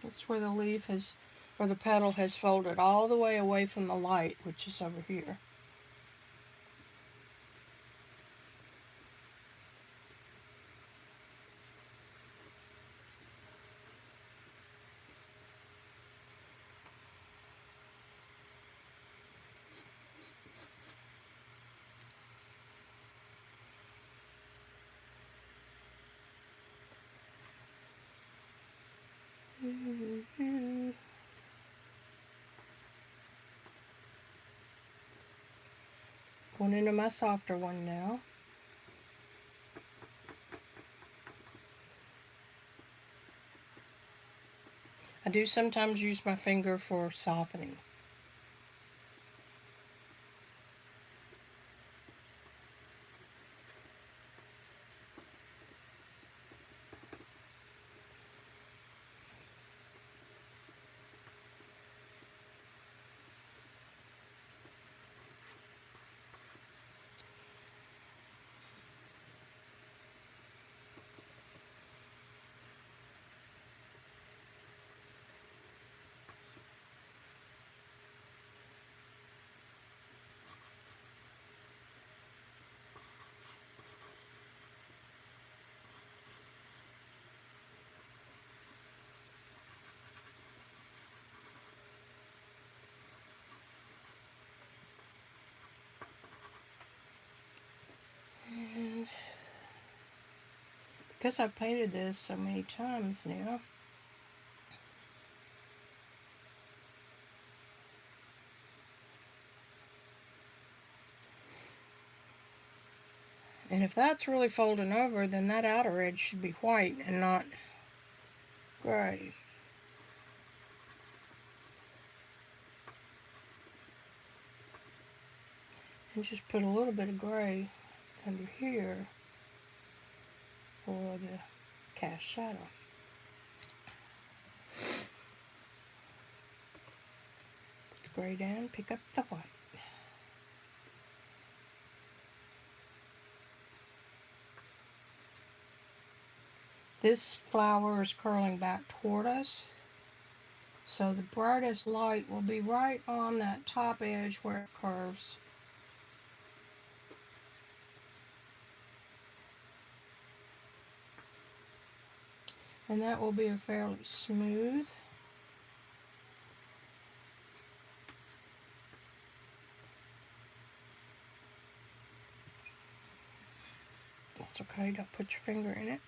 That's where the leaf has, or the petal has folded all the way away from the light, which is over here. Going into my softer one now. I do sometimes use my finger for softening. And because I've painted this so many times now, and if that's really folding over, then that outer edge should be white and not gray. And just put a little bit of gray under here for the cast shadow. Put the gray down, pick up the white. This flower is curling back toward us, so the brightest light will be right on that top edge where it curves. And that will be a fairly smooth. That's okay, don't put your finger in it.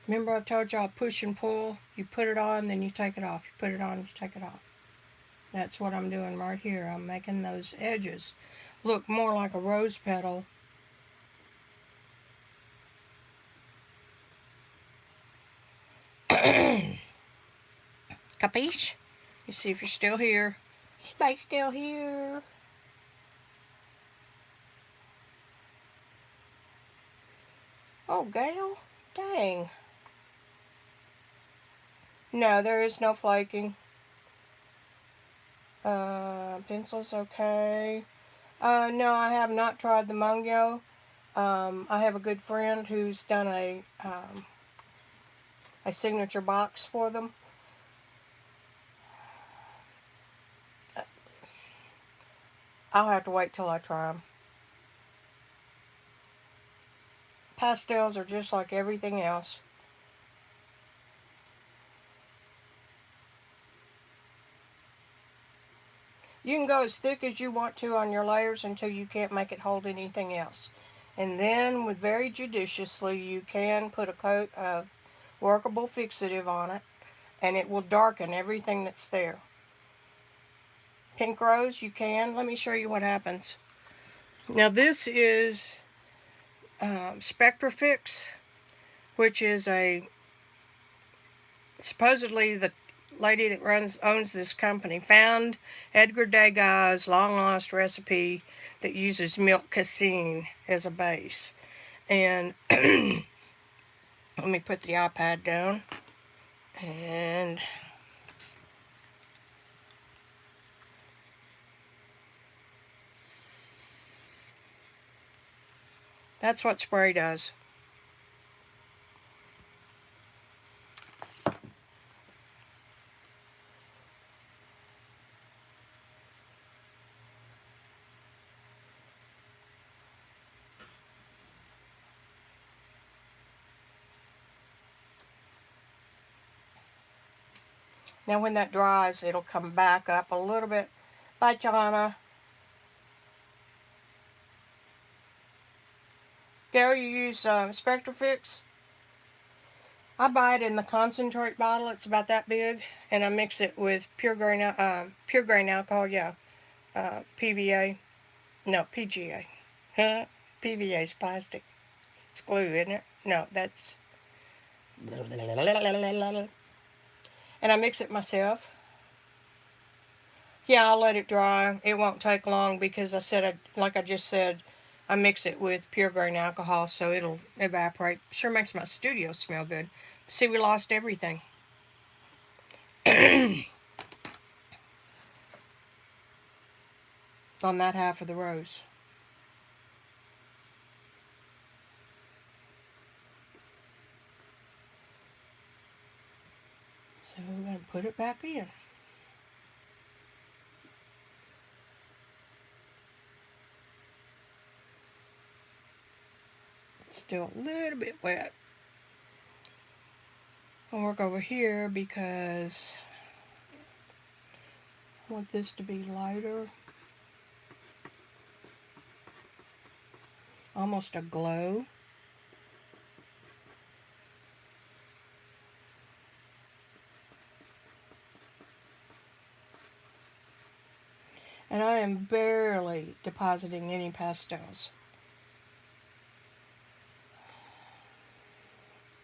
Remember I told y'all push and pull? You put it on, then you take it off. You put it on, you take it off. That's what I'm doing right here. I'm making those edges look more like a rose petal. Capiche? You see if you're still here. Anybody's still here? Oh, Gail? Dang. No, there is no flaking. Pencil's okay. No, I have not tried the Mungyo. I have a good friend who's done a signature box for them. I'll have to wait till I try them. Pastels are just like everything else. You can go as thick as you want to on your layers until you can't make it hold anything else. And then, with very judiciously, you can put a coat of workable fixative on it, and it will darken everything that's there. Pink rose, you can. Let me show you what happens. Now this is Spectrafix, which is supposedly the lady that owns this company found Edgar Degas' long-lost recipe that uses milk casein as a base. And let me put the iPad down. And that's what spray does. Now when that dries, it'll come back up a little bit. Bye, Jana. Gary, you use Spectrafix? I buy it in the concentrate bottle. It's about that big, and I mix it with pure grain alcohol. Yeah, PVA. No, PGA. Huh? PVA is plastic. It's glue, isn't it? No, that's. And I mix it myself. Yeah, I'll let it dry. It won't take long because like I just said, I mix it with pure grain alcohol, so it'll evaporate. Sure makes my studio smell good. See, we lost everything. On that half of the rose. So we're going to put it back in. It's still a little bit wet. I'll work over here because I want this to be lighter. Almost a glow. And I am barely depositing any pastels.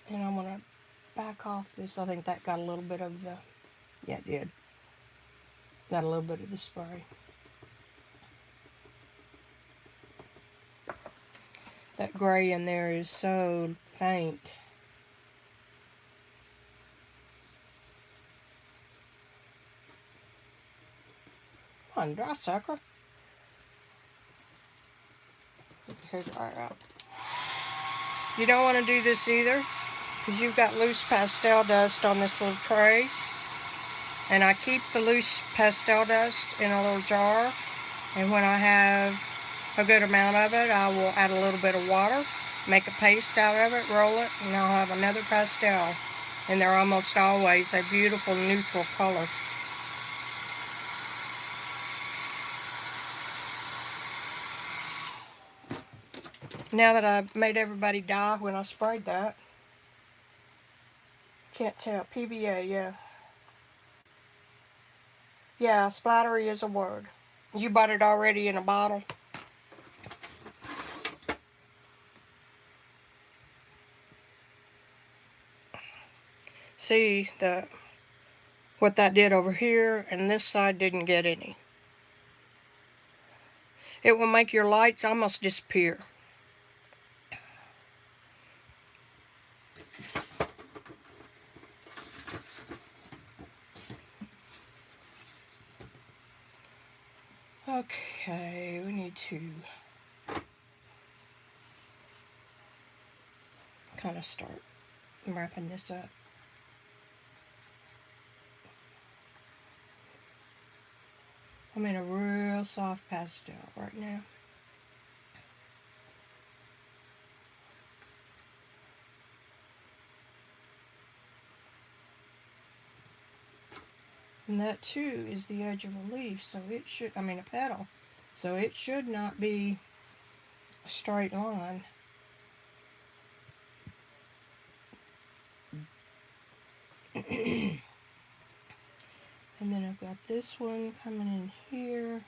And I'm going to back off this. I think that got a little bit of the, yeah, it did. Got a little bit of the spray. That gray in there is so faint. Come on, dry sucker. Get the hair dryer out. You don't want to do this either, because you've got loose pastel dust on this little tray. And I keep the loose pastel dust in a little jar. And when I have a good amount of it, I will add a little bit of water, make a paste out of it, roll it, and I'll have another pastel. And they're almost always a beautiful neutral color. Now that I've made everybody die when I sprayed that, Can't tell. PVA, yeah. Yeah, splattery is a word. You bought it already in a bottle? See what that did over here, and this side didn't get any. It will make your lights almost disappear. Okay, we need to kind of start wrapping this up. I'm in a real soft pastel right now. And that too is the edge of a leaf, so it should, I mean a petal, so it should not be a straight line. And then I've got this one coming in here.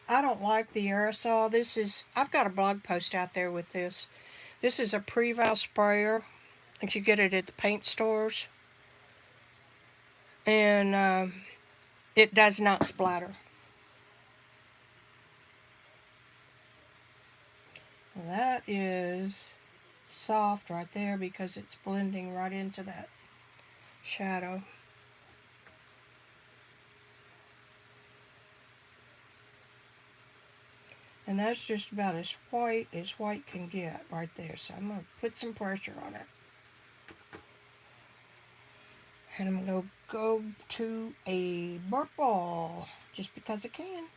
I don't like the aerosol. This is, I've got a blog post out there with this. This is a Preval sprayer. If you get it at the paint stores. And it does not splatter. Well, that is soft right there because it's blending right into that shadow. And that's just about as white can get right there. So I'm going to put some pressure on it. And I'm going to go to a burp ball just because I can.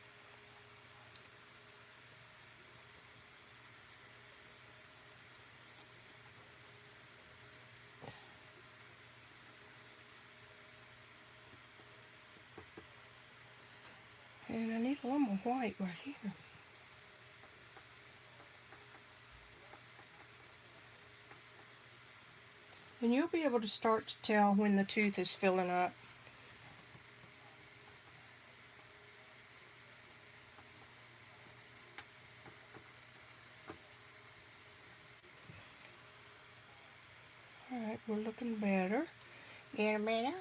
And I need a little more white right here. And you'll be able to start to tell when the tooth is filling up. Alright, we're looking better. Get a better.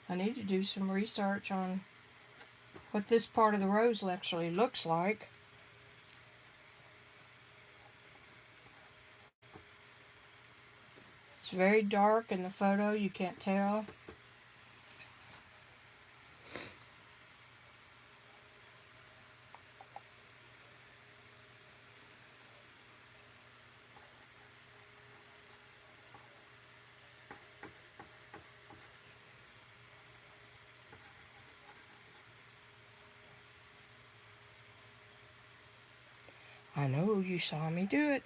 I need to do some research on what this part of the rose actually looks like. It's very dark in the photo, you can't tell. I know you saw me do it.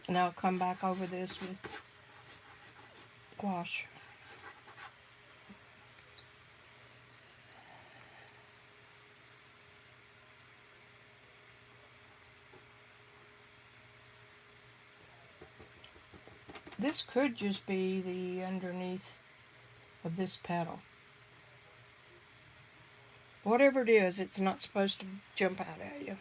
And I'll come back over this with gouache. This could just be the underneath of this petal. Whatever it is, it's not supposed to jump out at you.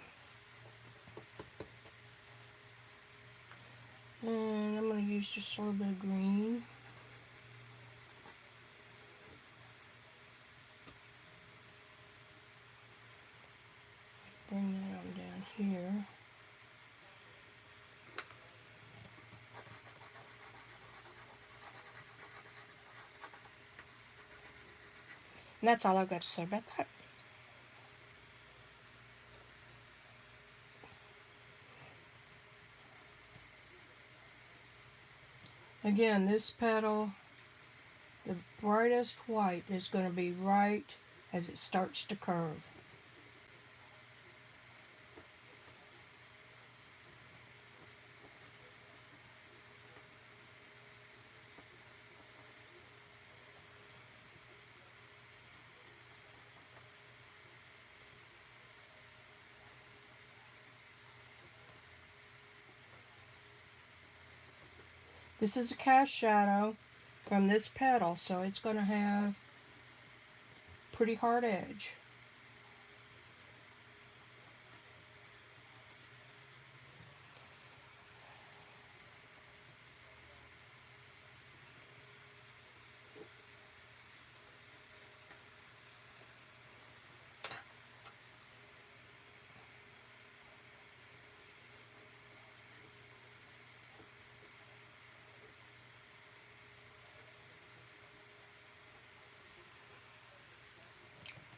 And I'm going to use just a little bit of green. Bring that on down here. And that's all I've got to say about that. Again, this petal The brightest white is going to be right as it starts to curve. This is a cast shadow from this petal, so it's going to have pretty hard edge.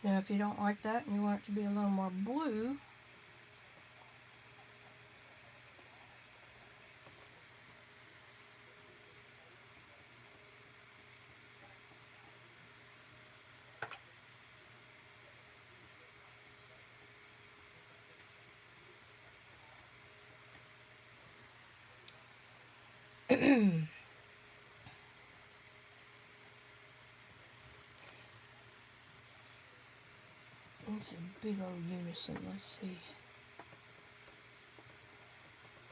Now if you don't like that and you want it to be a little more blue, it's a big old unison. Let's see.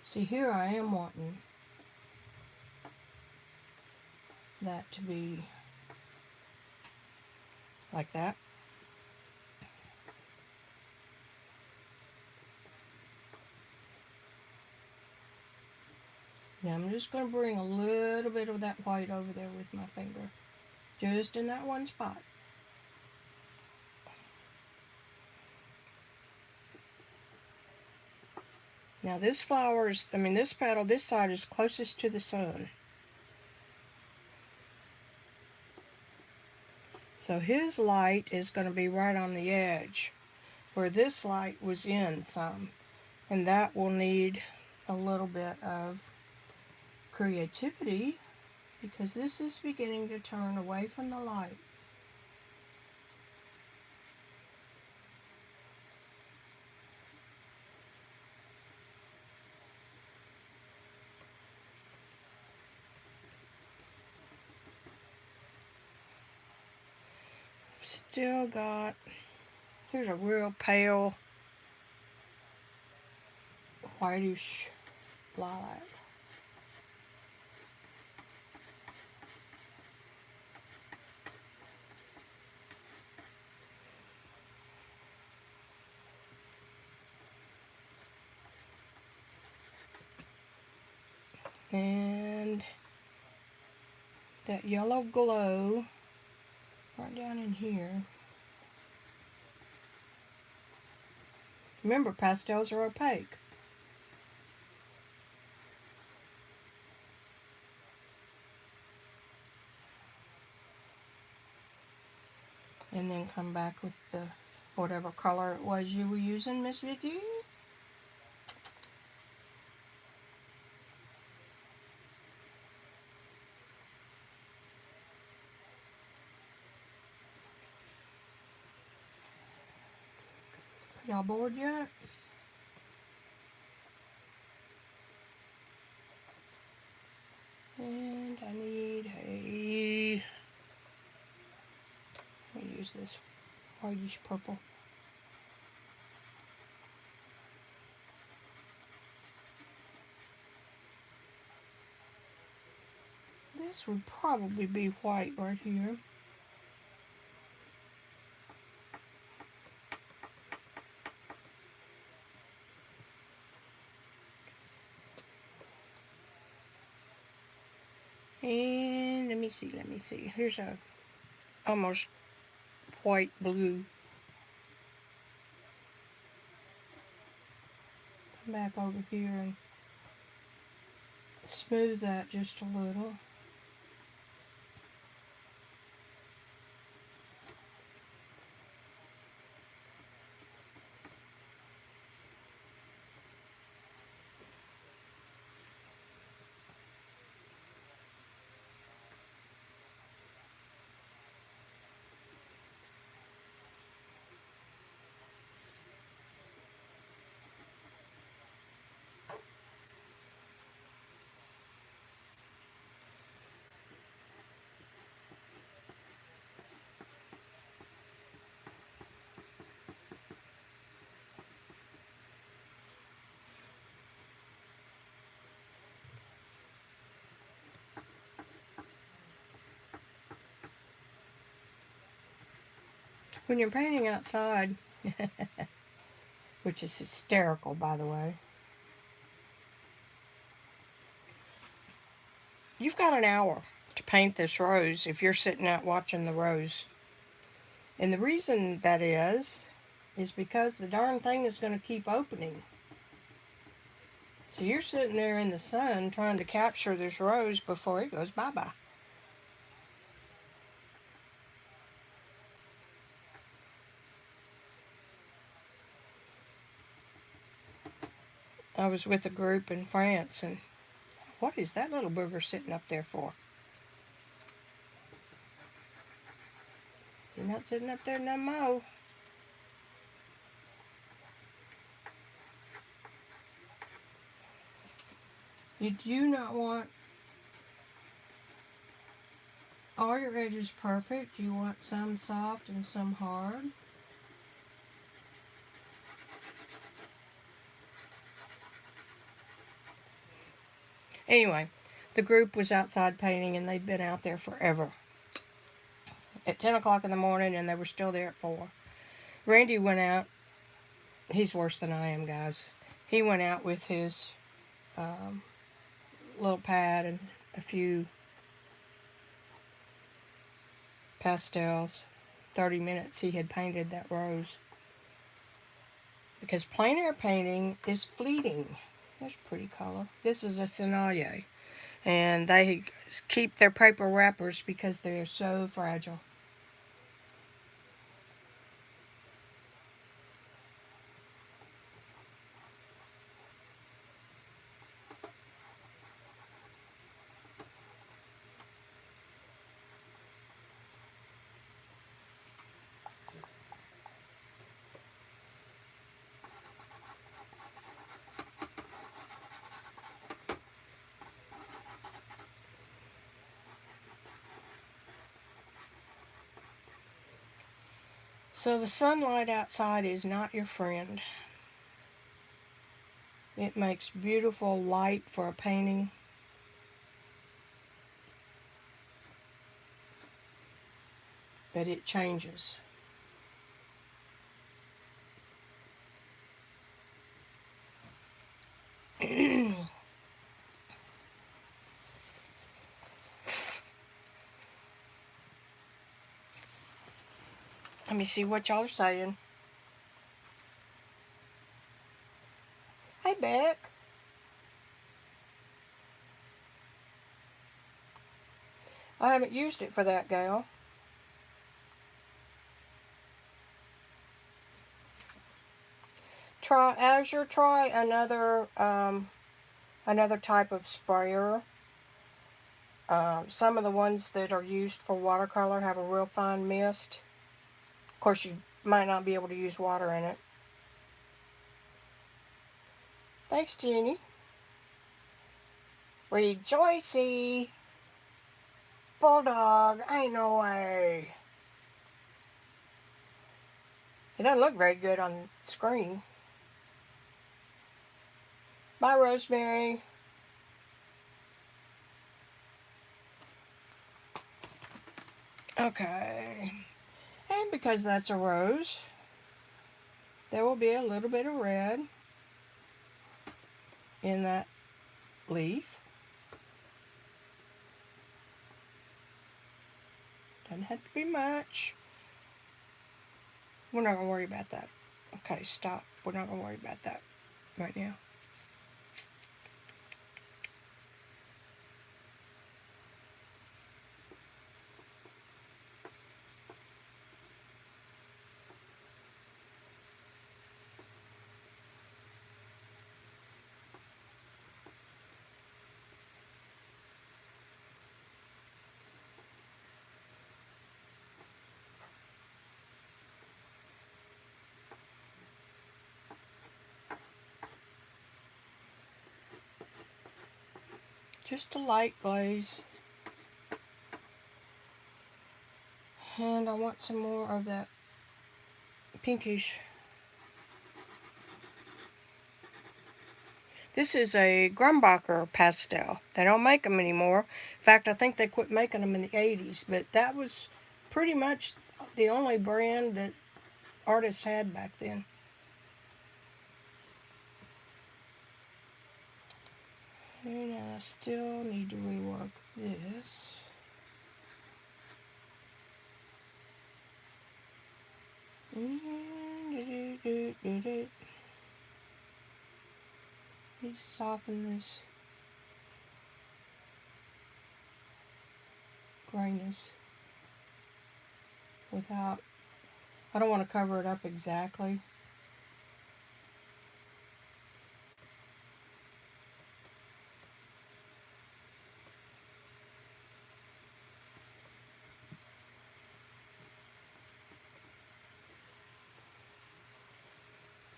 See, here I am wanting that to be like that. Now I'm just going to bring a little bit of that white over there with my finger. Just in that one spot. Now this this petal, this side is closest to the sun. So his light is going to be right on the edge, where this light was in some. And that will need a little bit of creativity, because this is beginning to turn away from the light. Still got, here's a real pale whitish lilac. And that yellow glow right down in here. Remember, pastels are opaque. And then come back with the whatever color it was you were using, Miss Vicki. Y'all bored yet? And I need a, let me use this whitish purple. This would probably be white right here. And let me see. Here's a almost white blue. Come back over here and smooth that just a little. When you're painting outside, which is hysterical, by the way, you've got an hour to paint this rose if you're sitting out watching the rose. And the reason that is because the darn thing is going to keep opening. So you're sitting there in the sun trying to capture this rose before it goes bye-bye. I was with a group in France, and what is that little booger sitting up there for? You're not sitting up there no more. You do not want all your edges perfect. You want some soft and some hard. Anyway, the group was outside painting, and they'd been out there forever. At 10 o'clock in the morning, and they were still there at 4. Randy went out. He's worse than I am, guys. He went out with his little pad and a few pastels. 30 minutes he had painted that rose. Because plein air painting is fleeting. There's a pretty color. This is a Sennelier. And they keep their paper wrappers because they're so fragile. So the sunlight outside is not your friend. It makes beautiful light for a painting. But it changes. Let me see what y'all are saying. Hey, Beck. I haven't used it for that gal. Try Azure. Try another type of sprayer. Some of the ones that are used for watercolor have a real fine mist. Of course, you might not be able to use water in it. Thanks, Jenny. Rejoicey. Bulldog. Ain't no way. It doesn't look very good on screen. Bye, Rosemary. Okay. And because that's a rose, there will be a little bit of red in that leaf. Doesn't have to be much. We're not going to worry about that. Okay, stop. We're not going to worry about that right now. Just a light glaze. And I want some more of that pinkish. This is a Grumbacher pastel. They don't make them anymore. In fact, I think they quit making them in the 80s. But that was pretty much the only brand that artists had back then. And I still need to rework this. Need to soften this grayness without, I don't want to cover it up exactly.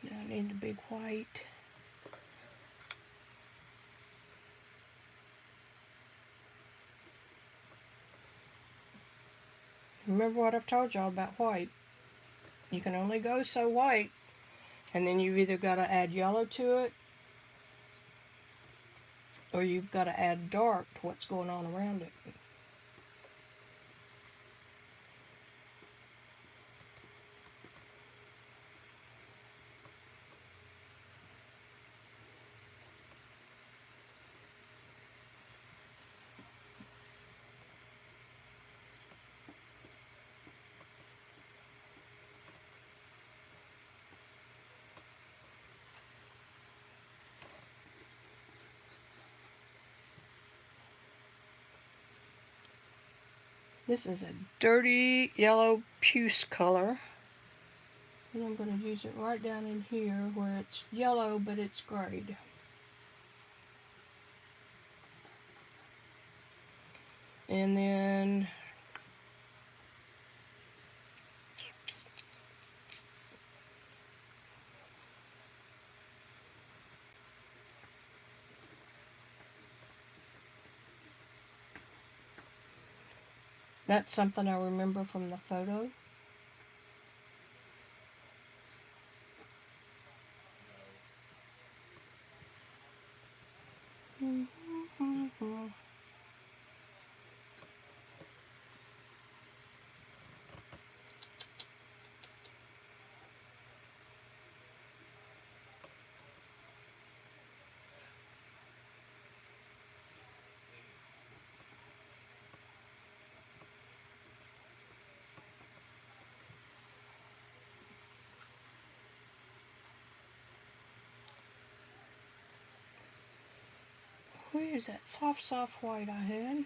Now I need the big white. Remember what I've told y'all about white. You can only go so white, and then you've either got to add yellow to it, or you've got to add dark to what's going on around it. This is a dirty yellow puce color. And I'm going to use it right down in here where it's yellow but it's grayed. And then that's something I remember from the photo. Where's that soft white I had?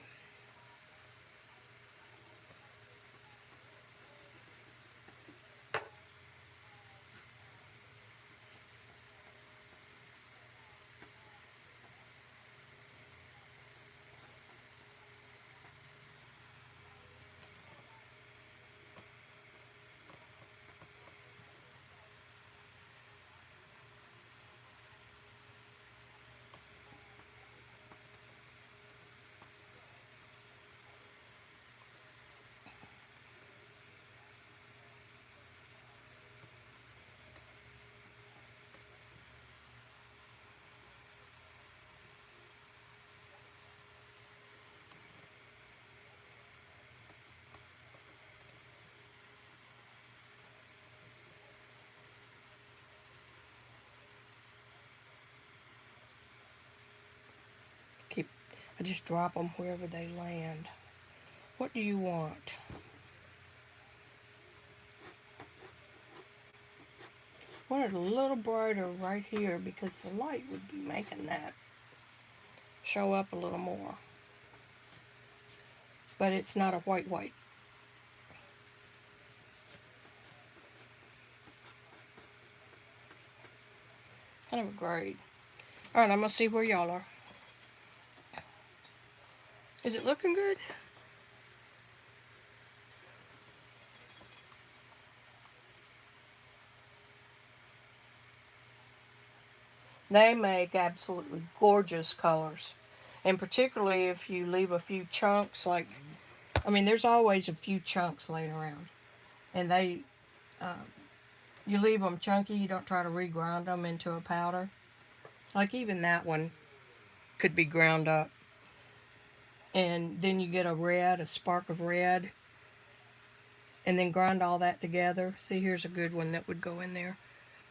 I just drop them wherever they land. What do you want? I want it a little brighter right here because the light would be making that show up a little more. But it's not a white. Kind of a grade. Alright, I'm going to see where y'all are. Is it looking good? They make absolutely gorgeous colors. And particularly if you leave a few chunks, like, I mean, there's always a few chunks laying around. And they, you leave them chunky, you don't try to regrind them into a powder. Like even that one could be ground up. And then you get a red, a spark of red. and then grind all that together. See, here's a good one that would go in there.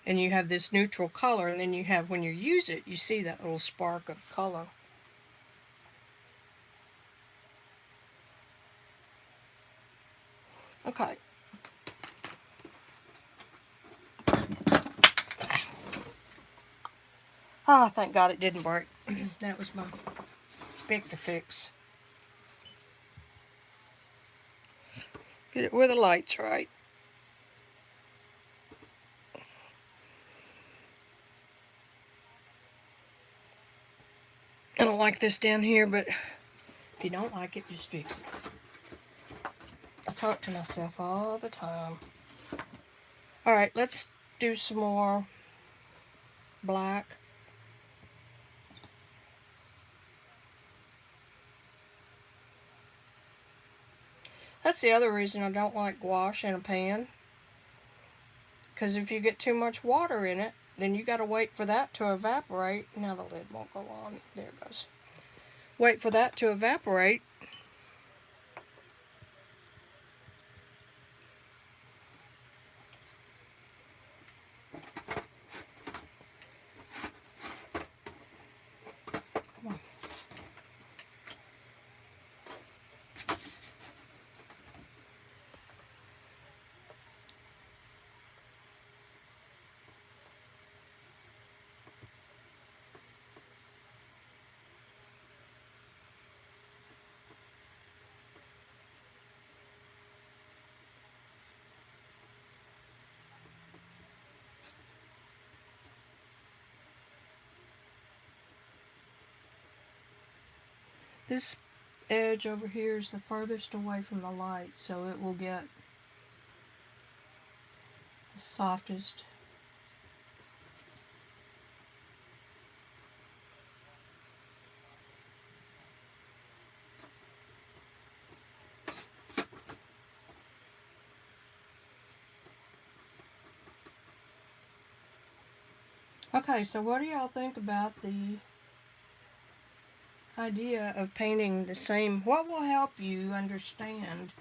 And you have this neutral color, and then you have, when you use it, you see that little spark of color. Okay. Ah, thank God it didn't break. That was my spectre fix. Get it where the light's right. I don't like this down here, but if you don't like it, just fix it. I talk to myself all the time. Alright, let's do some more black. That's the other reason I don't like gouache in a pan. Because if you get too much water in it, then you got to wait for that to evaporate. Now the lid won't go on. There it goes. Wait for that to evaporate. Come on. This edge over here is the furthest away from the light, so it will get the softest. Okay, so what do y'all think about the idea of painting the same? What will help you understand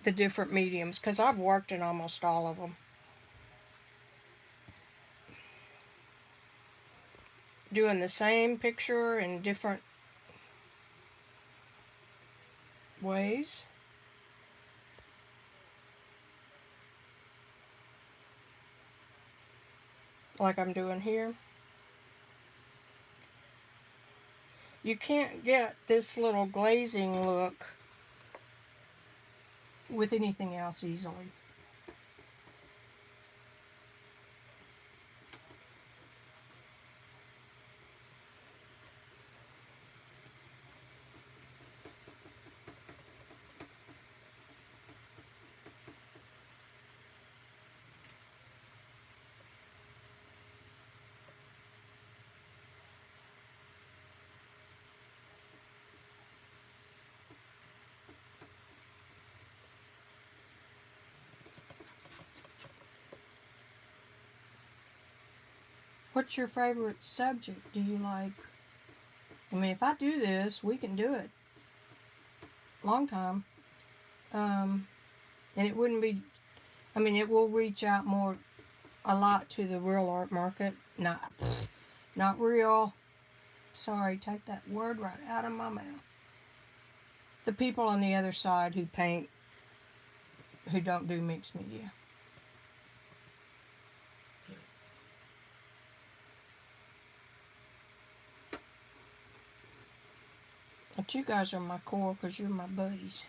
the different mediums? Because I've worked in almost all of them. Doing the same picture in different ways. Like I'm doing here. You can't get this little glazing look with anything else easily. What's your favorite subject? Do you like? I mean, if I do this, we can do it. Long time. And it wouldn't be, I mean, it will reach out more, a lot to the real art market. Not real. Sorry, take that word right out of my mouth. The people on the other side who paint, who don't do mixed media. But you guys are my core because you're my buddies.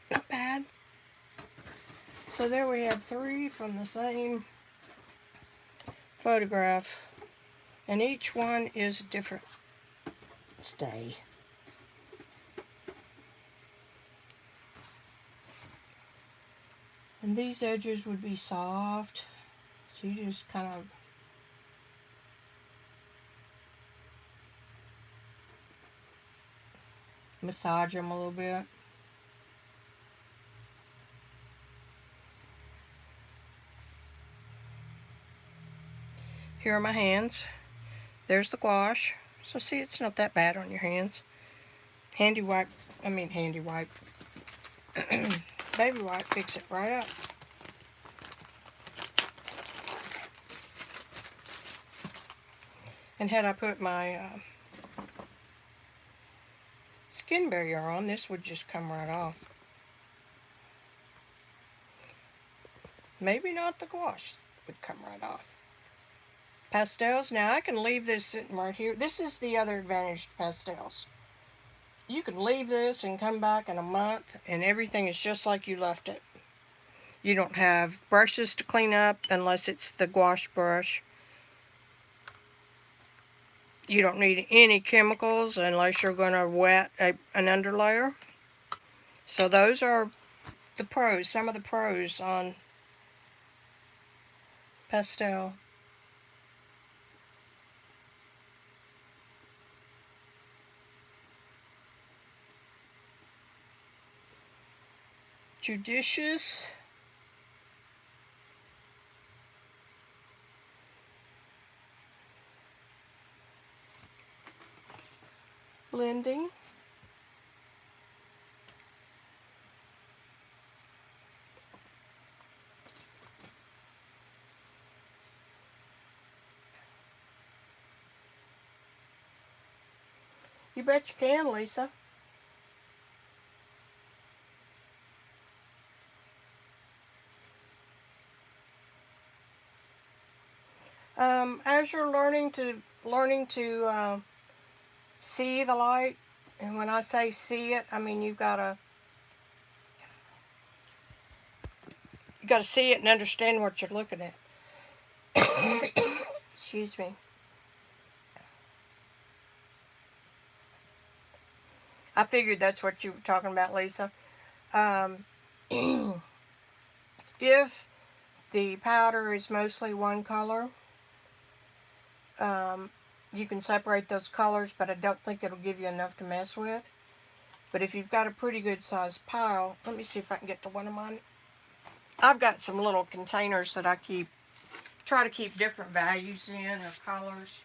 Not bad. So there we have 3 from the same photograph, and each one is different. Stay. And these edges would be soft, so you just kind of massage them a little bit. Here are my hands. There's the gouache. So see, it's not that bad on your hands. Handy wipe, baby wipe, fix it right up. And had I put my skin barrier on, this would just come right off. Maybe not the gouache would come right off. Pastels, now I can leave this sitting right here. This is the other advantage to pastels. You can leave this and come back in a month and everything is just like you left it. You don't have brushes to clean up unless it's the gouache brush. You don't need any chemicals unless you're going to wet an underlayer. So those are the pros, some of the pros on pastel. Judicious. Blending. You bet you can, Lisa. As you're learning to see the light, and when I say see it, I mean you gotta see it and understand what you're looking at. Excuse me. I figured that's what you were talking about, Lisa. If the powder is mostly one color, you can separate those colors, but I don't think it'll give you enough to mess with. But if you've got a pretty good sized pile, let me see if I can get to one of mine. I've got some little containers that I try to keep different values in of colors.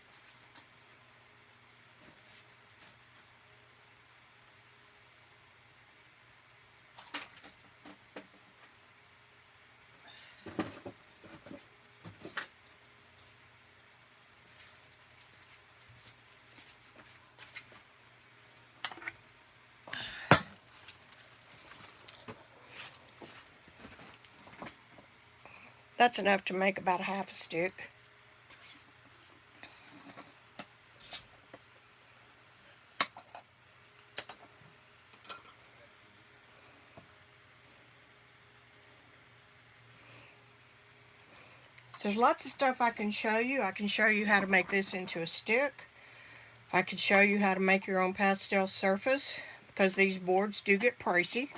That's enough to make about a half a stick. So there's lots of stuff I can show you. I can show you how to make this into a stick. I can show you how to make your own pastel surface, because these boards do get pricey.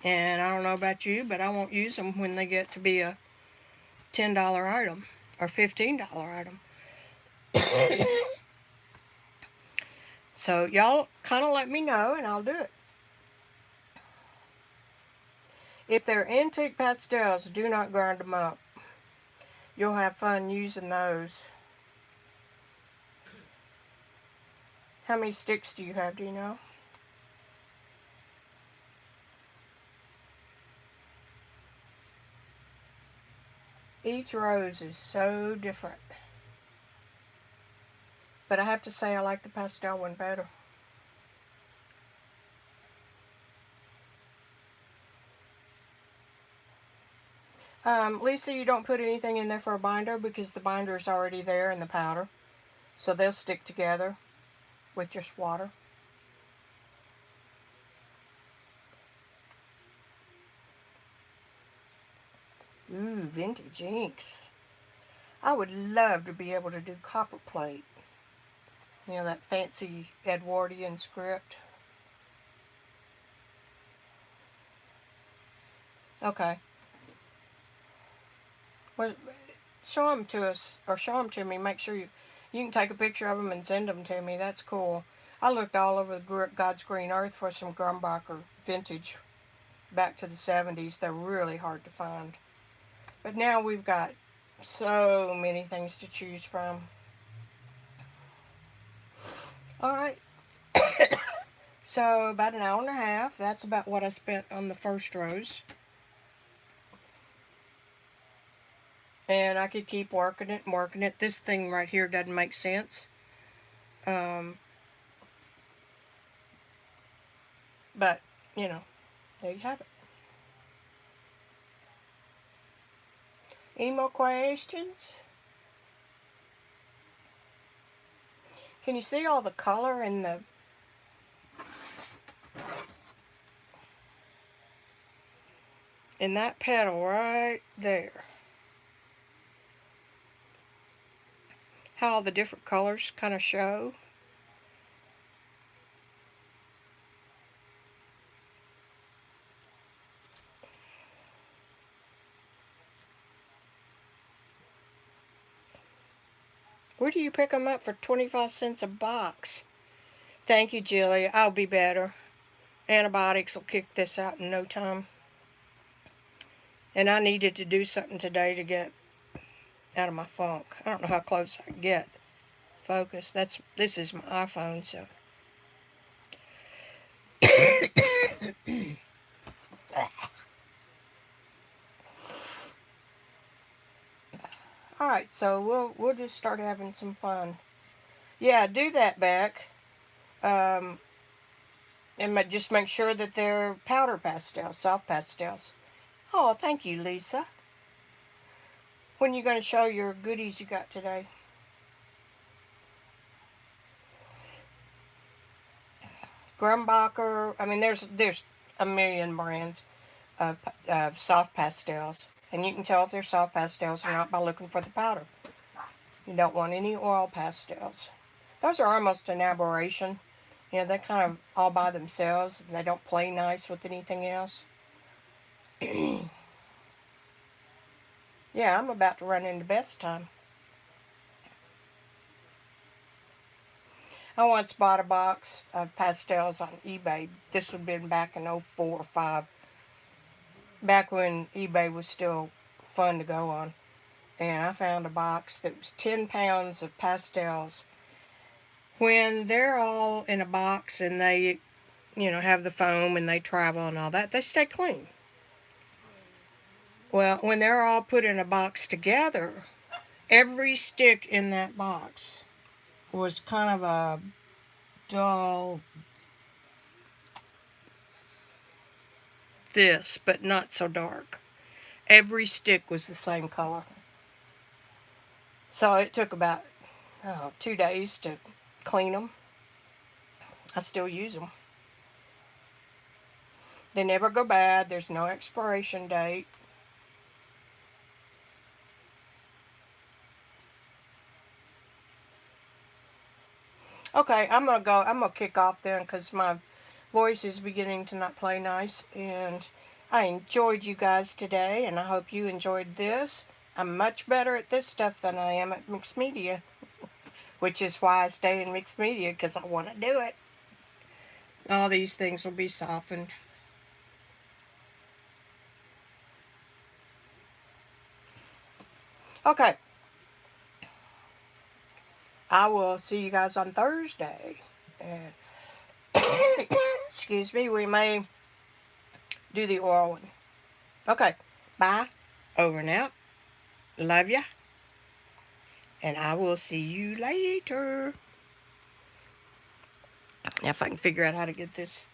And I don't know about you, but I won't use them when they get to be a $10 item or $15 item. So y'all kind of let me know and I'll do it. If they're antique pastels, do not grind them up. You'll have fun using those. How many sticks do you have, do you know? Each rose is so different. But I have to say I like the pastel one better. Lisa, you don't put anything in there for a binder because the binder is already there in the powder. So they'll stick together with just water. Ooh, vintage inks. I would love to be able to do copper plate. You know, that fancy Edwardian script. Okay. Well, show them to us, or show them to me. Make sure you can take a picture of them and send them to me. That's cool. I looked all over God's green earth for some Grumbacher vintage back to the 70s. They're really hard to find. But now we've got so many things to choose from. Alright. So about an hour and a half. That's about what I spent on the first rows. And I could keep working it and working it. This thing right here doesn't make sense. But, you know, there you have it. Any more questions? Can you see all the color in that petal right there? How all the different colors kind of show. Where do you pick them up for 25 cents a box? Thank you, Jilly. I'll be better. Antibiotics will kick this out in no time. And I needed to do something today to get out of my funk. I don't know how close I can get. Focus. This is my iPhone, so. Alright, so we'll just start having some fun. Yeah, do that, Beck. And just make sure that they're powder pastels, soft pastels. Oh, thank you, Lisa. When are you going to show your goodies you got today? Grumbacher. I mean, there's a million brands of soft pastels. And you can tell if they're soft pastels or not by looking for the powder. You don't want any oil pastels. Those are almost an aberration. You know, they're kind of all by themselves. And they don't play nice with anything else. Yeah, I'm about to run into Beth's time. I once bought a box of pastels on eBay. This would have been back in 04 or 05. Back when eBay was still fun to go on. And I found a box that was 10 pounds of pastels. When they're all in a box and they, you know, have the foam and they travel and all that, they stay clean. Well, when they're all put in a box together, every stick in that box was kind of a dull this, but not so dark. Every stick was the same color. So it took about 2 days to clean them. I still use them. They never go bad. There's no expiration date. Okay, I'm gonna kick off then because my voice is beginning to not play nice, and I enjoyed you guys today, and I hope you enjoyed this. I'm much better at this stuff than I am at mixed media, which is why I stay in mixed media, because I want to do it. All these things will be softened. Okay. I will see you guys on Thursday. And excuse me, we may do the oral one. Okay. Bye. Over and out. Love ya. And I will see you later. Now if I can figure out how to get this